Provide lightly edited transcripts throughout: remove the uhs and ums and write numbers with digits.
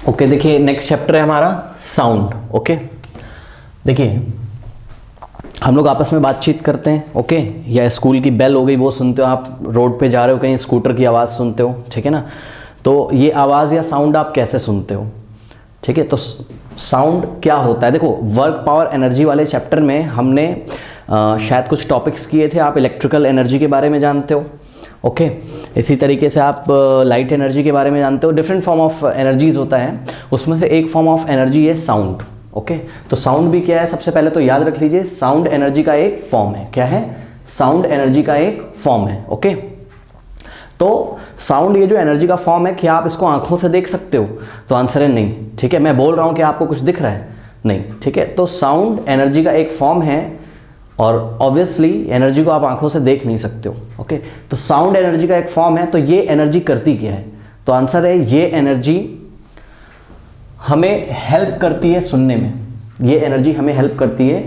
Okay, देखिए next chapter है हमारा साउंड। ओके, देखिए हम लोग आपस में बातचीत करते हैं, ओके, या स्कूल की बेल हो गई वो सुनते हो, आप रोड पे जा रहे हो कहीं स्कूटर की आवाज़ सुनते हो, ठीक है ना। तो ये आवाज़ या साउंड आप कैसे सुनते हो, ठीक है। तो साउंड क्या होता है, देखो वर्क पावर एनर्जी वाले चैप्टर में हमने शायद कुछ टॉपिक्स किए थे, आप इलेक्ट्रिकल एनर्जी के बारे में जानते हो, ओके। इसी तरीके से आप लाइट एनर्जी के बारे में जानते हो, डिफरेंट फॉर्म ऑफ एनर्जीज होता है, उसमें से एक फॉर्म ऑफ एनर्जी है साउंड, ओके। तो साउंड भी क्या है, सबसे पहले तो याद रख लीजिए, साउंड एनर्जी का एक फॉर्म है। क्या है? साउंड एनर्जी का एक फॉर्म है, ओके। तो साउंड ये जो एनर्जी का फॉर्म है, क्या आप इसको आंखों से देख सकते हो? तो आंसर है नहीं, ठीक है। मैं बोल रहा हूँ कि आपको कुछ दिख रहा है, नहीं, ठीक है। तो साउंड एनर्जी का एक फॉर्म है और ऑब्वियसली एनर्जी को आप आंखों से देख नहीं सकते हो, ओके। तो साउंड एनर्जी का एक फॉर्म है, तो ये एनर्जी करती क्या है? तो आंसर है ये एनर्जी हमें हेल्प करती है सुनने में, ये एनर्जी हमें हेल्प करती है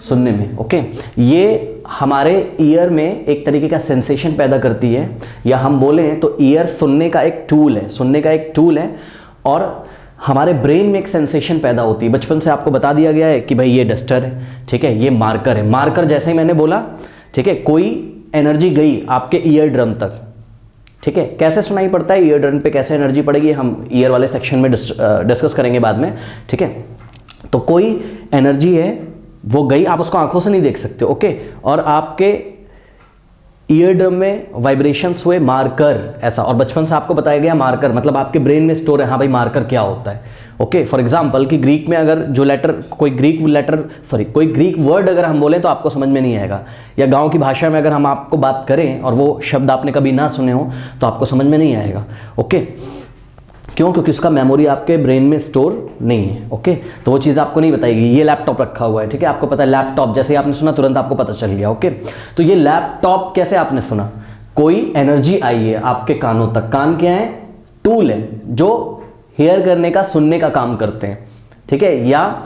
सुनने में, ओके। ये हमारे ईयर में एक तरीके का सेंसेशन पैदा करती है, या हम बोलें तो ईयर सुनने का एक टूल है, सुनने का एक टूल है, और हमारे ब्रेन में एक सेंसेशन पैदा होती है। बचपन से आपको बता दिया गया है कि भाई ये डस्टर है, ठीक है, ये मार्कर है। मार्कर जैसे ही मैंने बोला, ठीक है, कोई एनर्जी गई आपके ईयर ड्रम तक, ठीक है। कैसे सुनाई पड़ता है ईयर ड्रम पे, कैसे एनर्जी पड़ेगी, हम ईयर वाले सेक्शन में डिस्कस करेंगे बाद में, ठीक है। तो कोई एनर्जी है, वो गई, आप उसको आंखों से नहीं देख सकते, ओके, और आपके ईयर ड्रम में वाइब्रेशंस हुए, मार्कर ऐसा। और बचपन से आपको बताया गया मार्कर मतलब आपके ब्रेन में स्टोर है, हाँ भाई मार्कर क्या होता है, ओके। फॉर एग्जांपल कि ग्रीक में अगर जो लेटर, कोई ग्रीक वर्ड अगर हम बोलें तो आपको समझ में नहीं आएगा, या गांव की भाषा में अगर हम आपको बात करें और वो शब्द आपने कभी ना सुने हो तो आपको समझ में नहीं आएगा, ओके। क्यों? क्योंकि उसका मेमोरी आपके ब्रेन में स्टोर नहीं है, ओके। तो वो चीज़ आपको नहीं बताएगी। ये लैपटॉप रखा हुआ है, ठीक है, आपको पता है लैपटॉप, जैसे ही आपने सुना तुरंत आपको पता चल गया, ओके। तो ये लैपटॉप कैसे आपने सुना? कोई एनर्जी आई है आपके कानों तक। कान क्या है? टूल है जो हेयर करने का, सुनने का काम करते हैं, ठीक है। या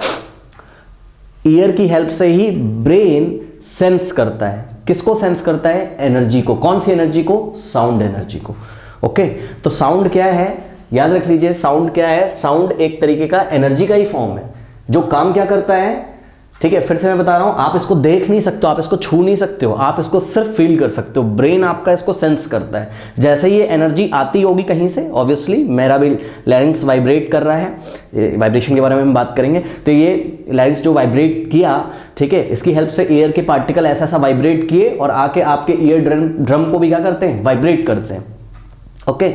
ईयर की हेल्प से ही ब्रेन सेंस करता है। किसको सेंस करता है? एनर्जी को। कौन सी एनर्जी को? साउंड एनर्जी को, ओके। तो साउंड क्या है, याद रख लीजिए, साउंड क्या है? साउंड एक तरीके का एनर्जी का ही फॉर्म है, जो काम क्या करता है, ठीक है। फिर से मैं बता रहा हूं, आप इसको देख नहीं सकते हो, आप इसको छू नहीं सकते हो, आप इसको सिर्फ फील कर सकते हो। ब्रेन आपका इसको सेंस करता है। जैसे ये एनर्जी आती होगी कहीं से, ऑब्वियसली मेरा भी लैरिंग्स वाइब्रेट कर रहा है, वाइब्रेशन के बारे में हम बात करेंगे। तो ये लैरिंग्स जो वाइब्रेट किया, ठीक है, इसकी हेल्प से एयर के पार्टिकल ऐसा ऐसा वाइब्रेट किए और आके आपके ईयर ड्रम को भी क्या करते हैं? वाइब्रेट करते हैं, ओके।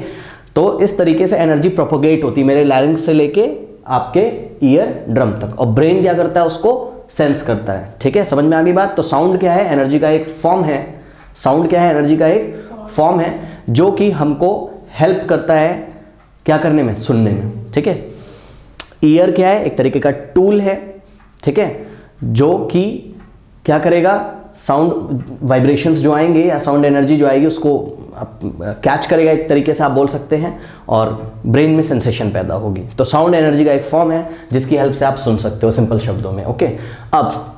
तो इस तरीके से एनर्जी प्रोपोगेट होती है मेरे लैरिंग्स से लेके आपके ईयर ड्रम तक, और ब्रेन क्या करता है? उसको सेंस करता है, ठीक है। समझ में आ गई बात? तो साउंड क्या है? एनर्जी का एक फॉर्म है। साउंड क्या है? एनर्जी का एक फॉर्म है जो कि हमको हेल्प करता है क्या करने में? सुनने में, ठीक है। ईयर क्या है? एक तरीके का टूल है, ठीक है, जो कि क्या करेगा? साउंड वाइब्रेशंस जो आएंगे या साउंड एनर्जी जो आएगी उसको कैच करेगा, एक तरीके से आप बोल सकते हैं, और ब्रेन में सेंसेशन पैदा होगी। तो साउंड एनर्जी का एक फॉर्म है जिसकी हेल्प से आप सुन सकते हो, सिंपल शब्दों में, ओके। अब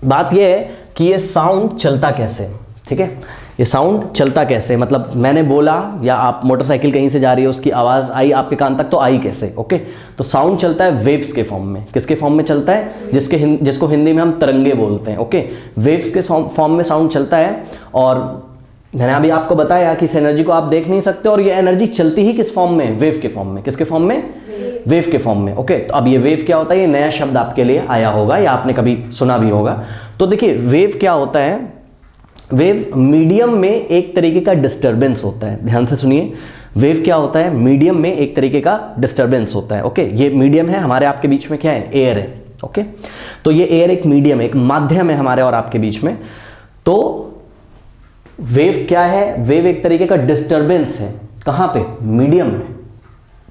बात यह है कि ये साउंड चलता कैसे, ठीक है। ये साउंड चलता कैसे, मतलब मैंने बोला या आप मोटरसाइकिल कहीं से जा रही है, उसकी आवाज़ आई आपके कान तक, तो आई कैसे, ओके। तो साउंड चलता है वेव्स के फॉर्म में। किसके फॉर्म में चलता है? जिसको हिंदी में हम तरंगे बोलते हैं, ओके। वेव्स के फॉर्म में साउंड चलता है, और मैंने अभी आपको बताया कि इस एनर्जी को आप देख नहीं सकते, और ये एनर्जी चलती ही किस फॉर्म में? वेव के फॉर्म में। किसके फॉर्म में? वेव के फॉर्म में, ओके। तो अब ये वेव क्या होता है? ये नया शब्द आपके लिए आया होगा या आपने कभी सुना भी होगा। तो देखिए वेव क्या होता है? वेव मीडियम में एक तरीके का डिस्टर्बेंस होता है। ध्यान से सुनिए, वेव क्या होता है? मीडियम में एक तरीके का डिस्टर्बेंस होता है, ओके। ये मीडियम है, हमारे आपके बीच में क्या है? एयर है, ओके। तो ये एयर एक मीडियम है, एक माध्यम है हमारे और आपके बीच में। तो वेव क्या है? वेव एक तरीके का डिस्टरबेंस है। कहां पे? मीडियम में।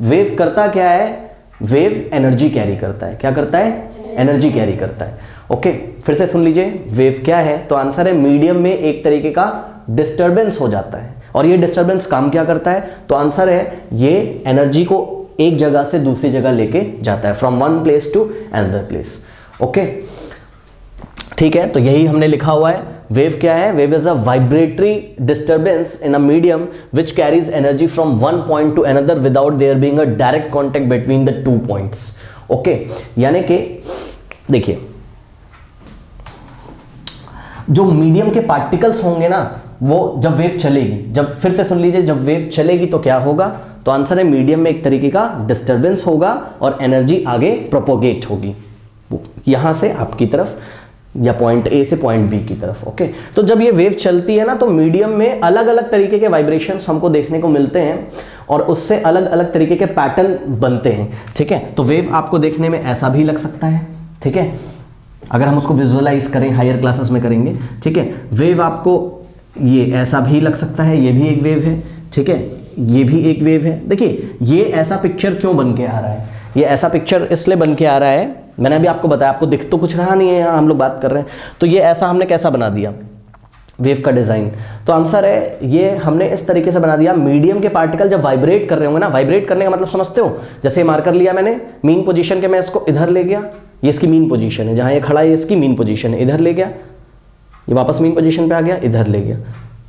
वेव करता क्या है? वेव एनर्जी कैरी करता है। क्या करता है? एनर्जी कैरी करता है, ओके। फिर से सुन लीजिए, वेव क्या है? तो आंसर है मीडियम में एक तरीके का डिस्टरबेंस हो जाता है। और ये डिस्टरबेंस काम क्या करता है? तो आंसर है ये एनर्जी को एक जगह से दूसरी जगह लेके जाता है, from one place to another place, okay. ठीक है, तो यही हमने लिखा हुआ है। वेव क्या है? Wave is a vibratory disturbance in a medium which carries energy from one point two another without their being a direct contact between the two points. Okay, यानी कि देखिए जो मीडियम के पार्टिकल्स होंगे ना, वो जब वेव चलेगी, जब फिर से सुन लीजिए, जब वेव चलेगी तो क्या होगा? तो आंसर है मीडियम में एक तरीके का डिस्टर्बेंस होगा और एनर्जी आगे प्रोपोगेट होगी यहां से आपकी तरफ या पॉइंट ए से पॉइंट बी की तरफ। ओके, तो जब ये वेव चलती है ना तो मीडियम में अलग अलग तरीके के वाइब्रेशंस हमको देखने को मिलते हैं और उससे अलग अलग तरीके के पैटर्न बनते हैं। ठीक है, तो वेव आपको देखने में ऐसा भी लग सकता है। ठीक है, अगर हम उसको विजुअलाइज करें, हायर क्लासेस में करेंगे। ठीक है, वेव आपको ये ऐसा भी लग सकता है, ये भी एक वेव है। ठीक है, ये भी एक वेव है। देखिए ये ऐसा पिक्चर क्यों बन के आ रहा है? ये ऐसा पिक्चर इसलिए बन के आ रहा है, मैंने अभी आपको बताया, आपको दिख तो कुछ रहा नहीं है, यहाँ हम लोग बात कर रहे हैं, तो ये ऐसा हमने कैसा बना दिया वेव का डिजाइन? तो आंसर है ये हमने इस तरीके से बना दिया, मीडियम के पार्टिकल जब वाइब्रेट कर रहे होंगे ना, वाइब्रेट करने का मतलब समझते हो? जैसे मार्कर लिया मैंने मीन पोजीशन के, मैं इसको इधर ले गया, ये इसकी मीन पोजीशन है, जहां ये खड़ा है ये इसकी मीन पोजीशन है, इधर ले गया, ये वापस मीन पोजीशन पे आ गया, इधर ले गया,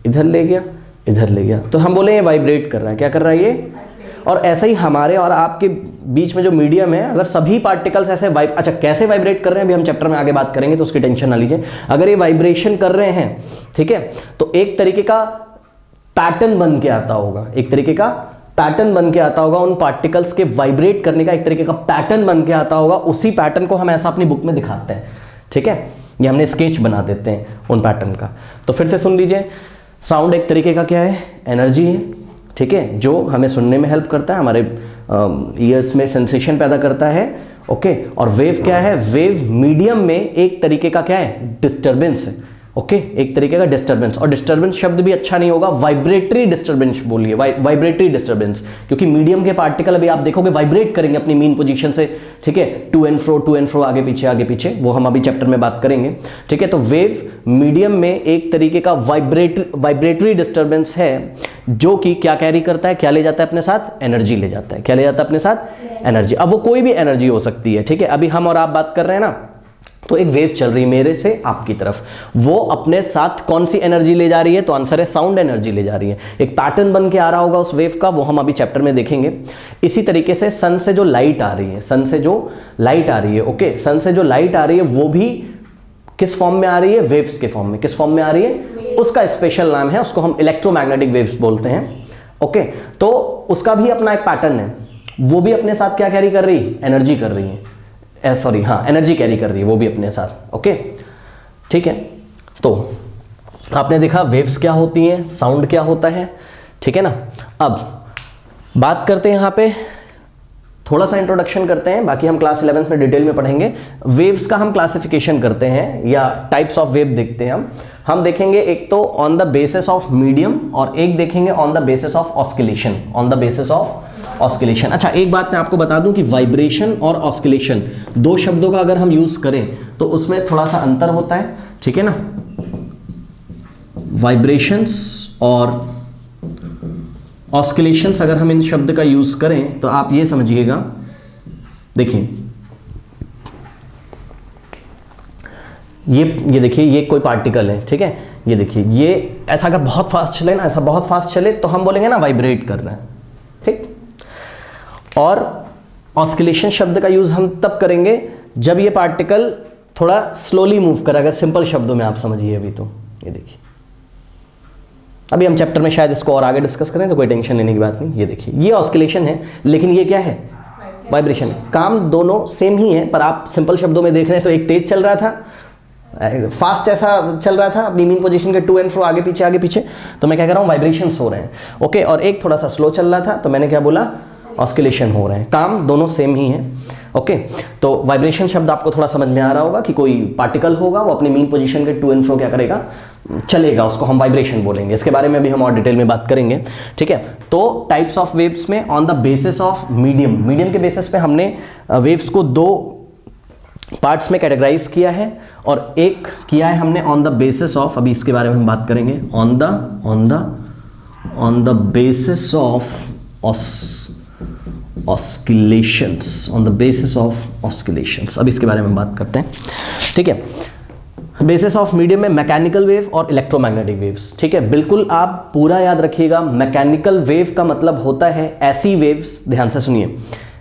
इधर ले गया, इधर ले गया, तो हम बोले ये वाइब्रेट कर रहा है। क्या कर रहा है ये? और ऐसा ही हमारे और आपके बीच में जो मीडियम है, अगर सभी पार्टिकल्स ऐसे अच्छा कैसे वाइब्रेट कर रहे हैं अभी हम चैप्टर में आगे बात करेंगे, तो उसकी टेंशन ना लीजिए। अगर ये वाइब्रेशन कर रहे हैं, ठीक है, तो एक तरीके का पैटर्न बन के आता होगा, एक तरीके का पैटर्न बन के आता होगा, उन पार्टिकल्स के वाइब्रेट करने का एक तरीके का पैटर्न बन के आता होगा। उसी पैटर्न को हम ऐसा अपनी बुक में दिखाते हैं। ठीक है, ये हमने स्केच बना देते हैं उन पैटर्न का। तो फिर से सुन लीजिए, साउंड एक तरीके का क्या है? एनर्जी है। ठीक है, जो हमें सुनने में हेल्प करता है, हमारे ईयर्स में सेंसेशन पैदा करता है। ओके, और वेव क्या है? वेव मीडियम में एक तरीके का क्या है? डिस्टर्बेंस है। ओके, एक तरीके का डिस्टर्बेंस, और डिस्टर्बेंस शब्द भी अच्छा नहीं होगा, वाइब्रेटरी डिस्टर्बेंस बोलिए, वाइब्रेटरी डिस्टर्बेंस, क्योंकि मीडियम के पार्टिकल अभी आप देखोगे वाइब्रेट करेंगे अपनी मीन पोजीशन से। ठीक है, टू एंड फ्रो, आगे पीछे, वो हम अभी चैप्टर में बात करेंगे। ठीक है, तो वेव मीडियम में एक तरीके का वाइब्रेटरी डिस्टर्बेंस है, जो कि क्या कैरी करता है, क्या ले जाता है अपने साथ? एनर्जी ले जाता है। क्या ले जाता है अपने साथ? एनर्जी। अब वो कोई भी एनर्जी हो सकती है। ठीक है, अभी हम और आप बात कर रहे हैं ना, तो एक वेव चल रही है मेरे से आपकी तरफ, वो अपने साथ कौन सी एनर्जी ले जा रही है? तो आंसर है साउंड एनर्जी ले जा रही है। एक पैटर्न बन के आ रहा होगा उस वेव का, वो हम अभी चैप्टर में देखेंगे। इसी तरीके से सन से जो लाइट आ रही है, सन से जो लाइट आ रही है, ओके, सन से जो लाइट आ रही है वो भी किस फॉर्म में आ रही है? वेव्स के फॉर्म में। किस फॉर्म में आ रही है? उसका स्पेशल नाम है, उसको हम इलेक्ट्रोमैग्नेटिक वेव्स बोलते हैं। ओके, तो उसका भी अपना एक पैटर्न है, वो भी अपने साथ क्या कैरी कर रही है? एनर्जी कर रही है, सॉरी हाँ, एनर्जी कैरी कर रही है वो भी अपने साथ। ओके, ठीक है, तो आपने देखा वेव्स क्या होती हैं, साउंड क्या होता है। ठीक है ना, अब बात करते हैं, यहाँ पे थोड़ा सा इंट्रोडक्शन करते हैं, बाकी हम क्लास 11th में डिटेल में पढ़ेंगे। वेव्स का हम क्लासिफिकेशन करते हैं या टाइप्स ऑफ वेव देखते हैं हम देखेंगे एक तो on the basis of medium और एक देखेंगे on the basis of oscillation, on the basis of oscillation. अच्छा, एक बात मैं आपको बता दूं कि वाइब्रेशन और ऑस्किलेशन दो शब्दों का अगर हम यूज करें तो उसमें थोड़ा सा अंतर होता है। ठीक है ना, वाइब्रेशंस और ऑस्किलेशंस अगर हम इन शब्द का यूज करें तो आप ये समझिएगा, देखिए ये देखिए, ये कोई पार्टिकल है। ठीक है, ये देखिए, ये ऐसा अगर बहुत फास्ट चले ना, ऐसा बहुत फास्ट चले तो हम बोलेंगे ना वाइब्रेट कर रहा है। ठीक, और ऑस्किलेशन शब्द का यूज हम तब करेंगे जब ये पार्टिकल थोड़ा स्लोली मूव करे। अगर सिंपल शब्दों में आप समझिए अभी, तो ये देखिए, अभी हम चैप्टर में शायद इसको और आगे डिस्कस करें तो कोई टेंशन लेने की बात नहीं। ये देखिए, ये ऑस्किलेशन है, लेकिन ये क्या है? वाइब्रेशन है। काम दोनों सेम ही है, पर आप सिंपल शब्दों में देख रहे हैं तो एक तेज चल रहा था, फास्ट ऐसा चल रहा था अपनी मीन पोजीशन के टू एंड फ्रो, आगे पीछे, तो मैं क्या कर रहा हूँ? वाइब्रेशंस हो रहे हैं। ओके, और एक थोड़ा सा स्लो चल रहा था, तो मैंने क्या बोला? ऑस्किलेशन हो रहे हैं। काम दोनों सेम ही है। ओके, तो वाइब्रेशन शब्द आपको थोड़ा समझ में आ रहा होगा कि कोई पार्टिकल होगा, वो अपनी मीन पोजीशन के टू एंड फ्रो क्या करेगा? चलेगा, उसको हम वाइब्रेशन बोलेंगे। इसके बारे में भी हम और डिटेल में बात करेंगे। ठीक है, तो टाइप्स ऑफ वेव्स में on the basis of medium के बेसिस पे हमने वेव्स को दो पार्ट्स में कैटेगराइज किया है, और एक किया है हमने ऑन द बेसिस ऑफ, अभी इसके बारे में हम बात करेंगे, on the basis of oscillations, on the basis of oscillations. अब इसके बारे में बात करते हैं। ठीक है, बेसिस ऑफ मीडियम में मैकेनिकल वेव और इलेक्ट्रोमैग्नेटिक वेव्स, ठीक है। बिल्कुल आप पूरा याद रखिएगा। मैकेनिकल वेव का मतलब होता है ऐसी वेव्स, ध्यान से सुनिए,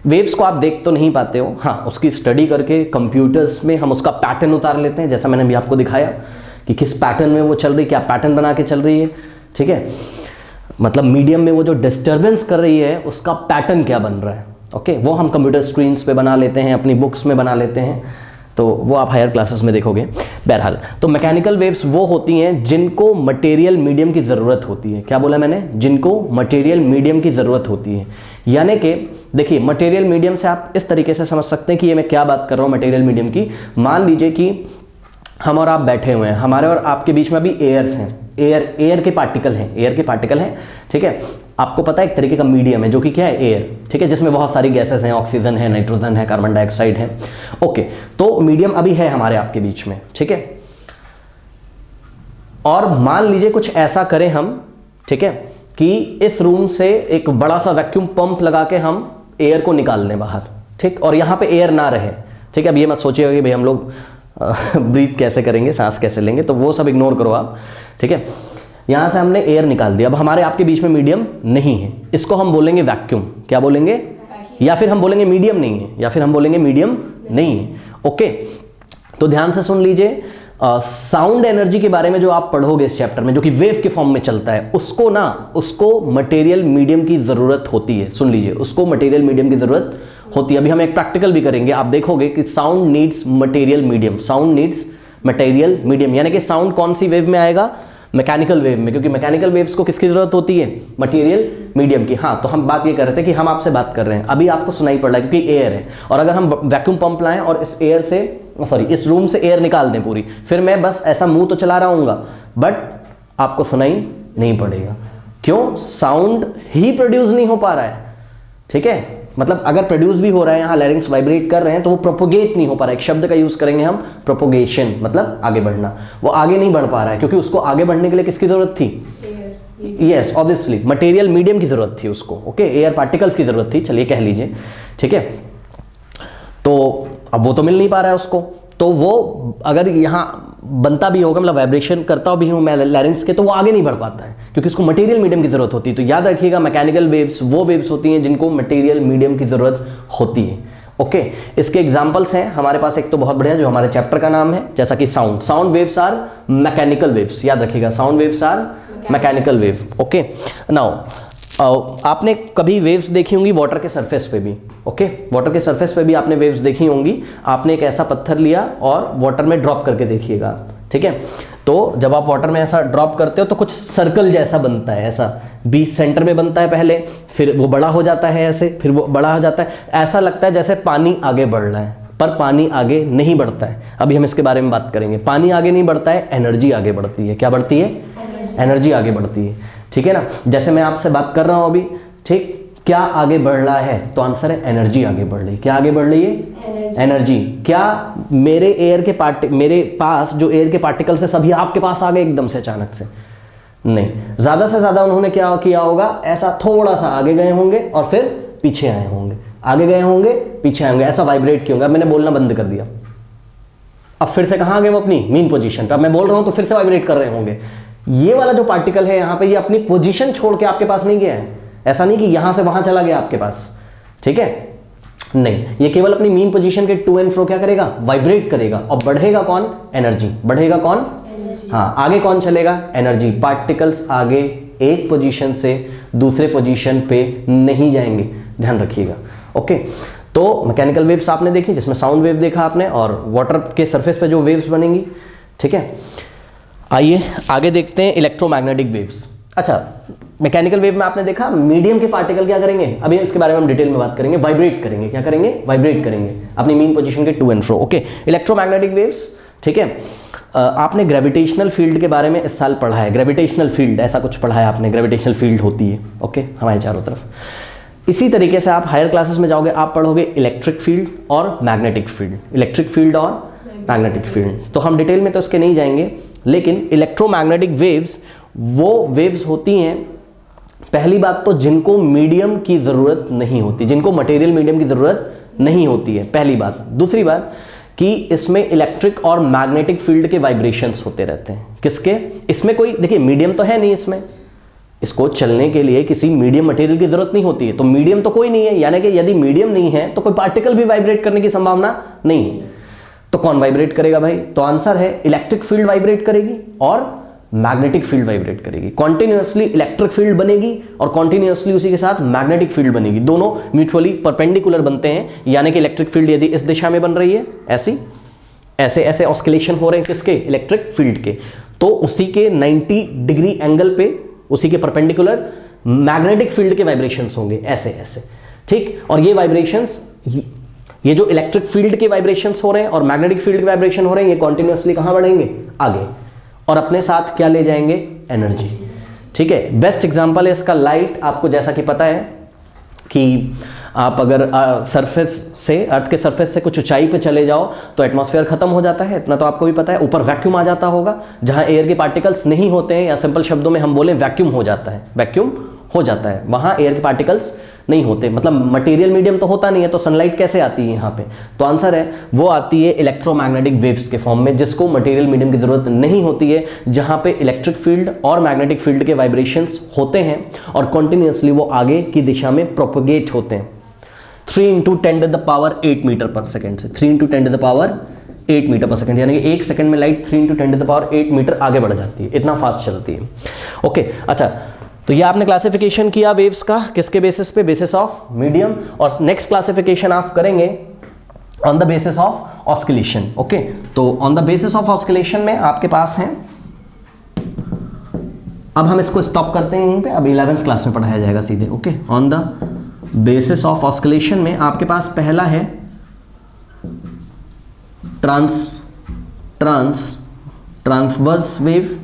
वेव्स को आप देख तो नहीं पाते हो, हाँ उसकी स्टडी करके कंप्यूटर्स में हम उसका पैटर्न उतार लेते हैं, जैसा मैंने अभी आपको दिखाया कि किस पैटर्न में वो चल रही है, क्या पैटर्न बना के चल रही है, ठीक है। मतलब मीडियम में वो जो डिस्टर्बेंस कर रही है उसका पैटर्न क्या बन रहा है, ओके। वो हम कंप्यूटर स्क्रीन्स पे बना लेते हैं, अपनी बुक्स में बना लेते हैं, तो वो आप हायर क्लासेस में देखोगे। बहरहाल तो मैकेनिकल वेव्स वो होती हैं जिनको मटेरियल मीडियम की ज़रूरत होती है। क्या बोला मैंने? जिनको मटेरियल मीडियम की ज़रूरत होती है। यानी कि देखिए मटेरियल मीडियम से आप इस तरीके से समझ सकते हैं कि ये मैं क्या बात कर रहा हूँ मटेरियल मीडियम की। मान लीजिए कि हम और आप बैठे हुए हैं, हमारे और आपके बीच में अभी एयर्स हैं, एयर के पार्टिकल हैं, ठीक है। आपको पता है एक तरीके का मीडियम है जो कि क्या है? एयर, ठीक है, जिसमें बहुत सारी गैसेस हैं, ऑक्सीजन है, नाइट्रोजन है, कार्बन डाइऑक्साइड है, ओके। तो मीडियम अभी है हमारे आपके बीच में, ठीक है। और मान लीजिए कुछ ऐसा करें हम, ठीक है, कि इस रूम से एक बड़ा सा वैक्यूम पंप लगा के हम एयर को निकाल लें बाहर, ठीक, और यहाँ पे एयर ना रहे, ठीक है। अब ये मत सोचिएगा कि भाई हम लोग ब्रीथ कैसे करेंगे, सांस कैसे लेंगे, तो वो सब इग्नोर करो आप, ठीक है। यहाँ से हमने एयर निकाल दिया, अब हमारे आपके बीच में मीडियम नहीं है, इसको हम बोलेंगे वैक्यूम। क्या बोलेंगे? या फिर हम बोलेंगे मीडियम नहीं है, या फिर हम बोलेंगे मीडियम नहीं है, ओके। तो ध्यान से सुन लीजिए, साउंड एनर्जी के बारे में जो आप पढ़ोगे इस चैप्टर में, जो कि वेव के फॉर्म में चलता है, उसको मटेरियल मीडियम की जरूरत होती है। सुन लीजिए, उसको मटेरियल मीडियम की जरूरत होती है। अभी हम एक प्रैक्टिकल भी करेंगे, आप देखोगे कि sound needs material medium, sound needs material medium, यानी कि साउंड कौन सी वेव में आएगा? मैकेनिकल वेव में, क्योंकि मैकेनिकल वेव्स को किसकी जरूरत होती है? मटेरियल मीडियम की। हाँ, तो हम बात ये कर रहे थे कि हम आपसे बात कर रहे हैं, अभी आपको सुनाई पड़ रहा है क्योंकि एयर है, और अगर हम वैक्यूम पंप लाएं और इस रूम से एयर निकाल दें पूरी, फिर मैं बस ऐसा मुंह तो चला रहा हूँगा, बट आपको सुनाई नहीं पड़ेगा। क्यों? साउंड ही प्रोड्यूस नहीं हो पा रहा है, ठीक है। मतलब अगर प्रोड्यूस भी हो रहा है, यहाँ लैरिंग्स वाइब्रेट कर रहे हैं, तो वो प्रोपोगेट नहीं हो पा रहा है। एक शब्द का यूज करेंगे हम, प्रोपोगेशन, मतलब आगे बढ़ना। वो आगे नहीं बढ़ पा रहा है क्योंकि उसको आगे बढ़ने के लिए किसकी जरूरत थी? यस, ऑब्वियसली मटेरियल मीडियम की जरूरत थी उसको, ओके, एयर पार्टिकल्स की जरूरत थी, चलिए कह लीजिए, ठीक है। तो अब वो तो मिल नहीं पा रहा है उसको, तो वो अगर यहाँ बनता भी होगा, मतलब वाइब्रेशन करता भी हूँ मैं लैरिंग्स के, तो वो आगे नहीं बढ़ पाता है क्योंकि उसको मटेरियल मीडियम की जरूरत होती है। तो याद रखिएगा, मैकेनिकल वेव्स वो वेव्स होती हैं जिनको मटेरियल मीडियम की जरूरत होती है, ओके। इसके एग्जांपल्स हैं हमारे पास, एक तो बहुत बढ़िया जो हमारे चैप्टर का नाम है, जैसा कि sound waves are mechanical waves, याद रखिएगा, sound waves are mechanical wave, okay. Now आपने कभी वेव्स देखी होंगी वाटर के सरफेस पे भी, ओके, वाटर के सरफेस पे भी आपने वेव्स देखी होंगी। आपने एक ऐसा पत्थर लिया और वाटर में ड्रॉप करके देखिएगा, ठीक है। तो जब आप वाटर में ऐसा ड्रॉप करते हो तो कुछ सर्कल जैसा बनता है, ऐसा बीच सेंटर में बनता है पहले, फिर वो बड़ा हो जाता है ऐसे, फिर वो बड़ा हो जाता है, ऐसा लगता है जैसे पानी आगे बढ़ रहा है, पर पानी आगे नहीं बढ़ता है। अभी हम इसके बारे में बात करेंगे। पानी आगे नहीं बढ़ता है, एनर्जी आगे बढ़ती है। क्या बढ़ती है? एनर्जी आगे बढ़ती है, ठीक है ना। जैसे मैं आपसे बात कर रहा हूं अभी, ठीक, क्या आगे बढ़ रहा है? तो आंसर है एनर्जी आगे बढ़ रही है। क्या आगे बढ़ रही है? एनर्जी। क्या मेरे पास जो एयर के पार्टिकल्स है सभी आपके पास आ गए एकदम से अचानक से? नहीं, ज्यादा से ज्यादा उन्होंने क्या किया होगा, ऐसा थोड़ा सा आगे गए होंगे और फिर पीछे आए होंगे, आगे गए होंगे पीछे आए होंगे, ऐसा वाइब्रेट किया होगा। मैंने बोलना बंद कर दिया, अब फिर से कहाँ गए वो? अपनी मीन पोजीशन पे। अब मैं बोल रहा हूं तो फिर से वाइब्रेट कर रहे होंगे। ये वाला जो पार्टिकल है यहाँ पे, ये अपनी पोजीशन छोड़ के आपके पास नहीं गया है, ऐसा नहीं कि यहां से वहां चला गया आपके पास, ठीक है, नहीं, ये केवल अपनी मीन पोजीशन के टू एंड फ्रो क्या करेगा? वाइब्रेट करेगा। और बढ़ेगा कौन? एनर्जी। बढ़ेगा कौन? हाँ, आगे कौन चलेगा? एनर्जी। पार्टिकल्स आगे एक पोजीशन से दूसरे पोजीशन पे नहीं जाएंगे, ध्यान रखिएगा, ओके। तो मैकेनिकल वेव्स आपने देखी, जिसमें साउंड वेव देखा आपने, और वाटर के सरफेस पे जो वेव्स बनेंगी, ठीक है। आइए आगे देखते हैं इलेक्ट्रोमैग्नेटिक वेव्स। अच्छा, मैकेनिकल वेव में आपने देखा मीडियम के पार्टिकल क्या करेंगे, अभी इसके बारे में हम डिटेल में बात करेंगे, वाइब्रेट करेंगे। क्या करेंगे? वाइब्रेट करेंगे अपनी मीन पोजीशन के to and fro, okay. Electromagnetic waves, ठीक है। आपने ग्रेविटेशनल फील्ड के बारे में इस साल पढ़ा है, ग्रेविटेशनल फील्ड ऐसा कुछ पढ़ा है आपने, ग्रेविटेशनल फील्ड होती है, ओके, हमारे चारों तरफ। इसी तरीके से आप हायर क्लासेस में जाओगे, आप पढ़ोगे इलेक्ट्रिक फील्ड और मैग्नेटिक फील्ड, इलेक्ट्रिक फील्ड और मैग्नेटिक फील्ड। तो हम डिटेल में तो इसके नहीं जाएंगे, लेकिन इलेक्ट्रोमैग्नेटिक वेव्स वो वेव्स होती हैं, पहली बात तो जिनको मीडियम की जरूरत नहीं होती, जिनको मटेरियल मीडियम की जरूरत नहीं होती है, पहली बात। दूसरी बात कि इसमें इलेक्ट्रिक और मैग्नेटिक फील्ड के वाइब्रेशंस होते रहते हैं। किसके? इसमें कोई देखिए मीडियम तो है नहीं, इसमें इसको चलने के लिए किसी मीडियम मटेरियल की जरूरत नहीं होती है, तो मीडियम तो कोई नहीं है, यानी कि यदि मीडियम नहीं है तो कोई पार्टिकल भी वाइब्रेट करने की संभावना नहीं है। तो कौन वाइब्रेट करेगा भाई? तो आंसर है इलेक्ट्रिक फील्ड वाइब्रेट करेगी और मैग्नेटिक फील्ड वाइब्रेट करेगी। कॉन्टिन्यूअसली इलेक्ट्रिक फील्ड बनेगी और कॉन्टिन्यूअसली उसी के साथ मैग्नेटिक फील्ड बनेगी, दोनों म्यूचुअली परपेंडिकुलर बनते हैं, यानी कि इलेक्ट्रिक फील्ड यदि इस दिशा में बन रही है, ऐसी ऐसे ऐसे ऑस्किलेशन हो रहे हैं किसके? इलेक्ट्रिक फील्ड के, तो उसी के 90 डिग्री एंगल पे, उसी के परपेंडिकुलर मैग्नेटिक फील्ड के वाइब्रेशंस होंगे, ऐसे ऐसे, ठीक। और ये वाइब्रेशंस, ये जो इलेक्ट्रिक फील्ड के वाइब्रेशंस हो रहे हैं और मैग्नेटिक फील्ड के वाइब्रेशन हो रहे हैं, ये कॉन्टिन्यूअसली कहां बढ़ेंगे? आगे, और अपने साथ क्या ले जाएंगे? एनर्जी, ठीक है। बेस्ट एग्जांपल है इसका लाइट। आपको जैसा कि पता है कि आप अगर सरफेस से, अर्थ के सरफेस से कुछ ऊंचाई पे चले जाओ तो एटमॉस्फेयर खत्म हो जाता है, इतना तो आपको भी पता है। ऊपर वैक्यूम आ जाता होगा, जहां एयर के पार्टिकल्स नहीं होते हैं, या सिंपल शब्दों में हम बोले वैक्यूम हो जाता है, वैक्यूम हो जाता है, वहां एयर के पार्टिकल्स नहीं होते, मतलब मटेरियल मीडियम तो होता नहीं है, तो सनलाइट कैसे आती है यहाँ पे? तो आंसर है वो आती है इलेक्ट्रोमैग्नेटिक वेव्स के फॉर्म में, जिसको मटेरियल मीडियम की जरूरत नहीं होती है, जहाँ पे इलेक्ट्रिक फील्ड और मैग्नेटिक फील्ड के वाइब्रेशंस होते हैं और कॉन्टिन्यूअसली वो आगे की दिशा में प्रोपोगेट होते हैं। 3 × 10⁸ मीटर पर सेकेंड से, 3 × 10⁸ मीटर पर सेकेंड, यानी कि 1 सेकेंड में लाइट 3 × 10⁸ मीटर आगे बढ़ जाती है, इतना फास्ट चलती है। ओके, अच्छा, तो ये आपने क्लासिफिकेशन किया वेव्स का, किसके बेसिस पे? Basis of medium. और नेक्स्ट क्लासिफिकेशन आप करेंगे on the basis of oscillation. Okay, तो on the basis of oscillation में आपके पास है, अब हम इसको स्टॉप करते हैं यहीं पे, अब 11th क्लास में पढ़ाया जाएगा सीधे। Okay, on the basis of oscillation में आपके पास पहला है ट्रांसवर्स वेव,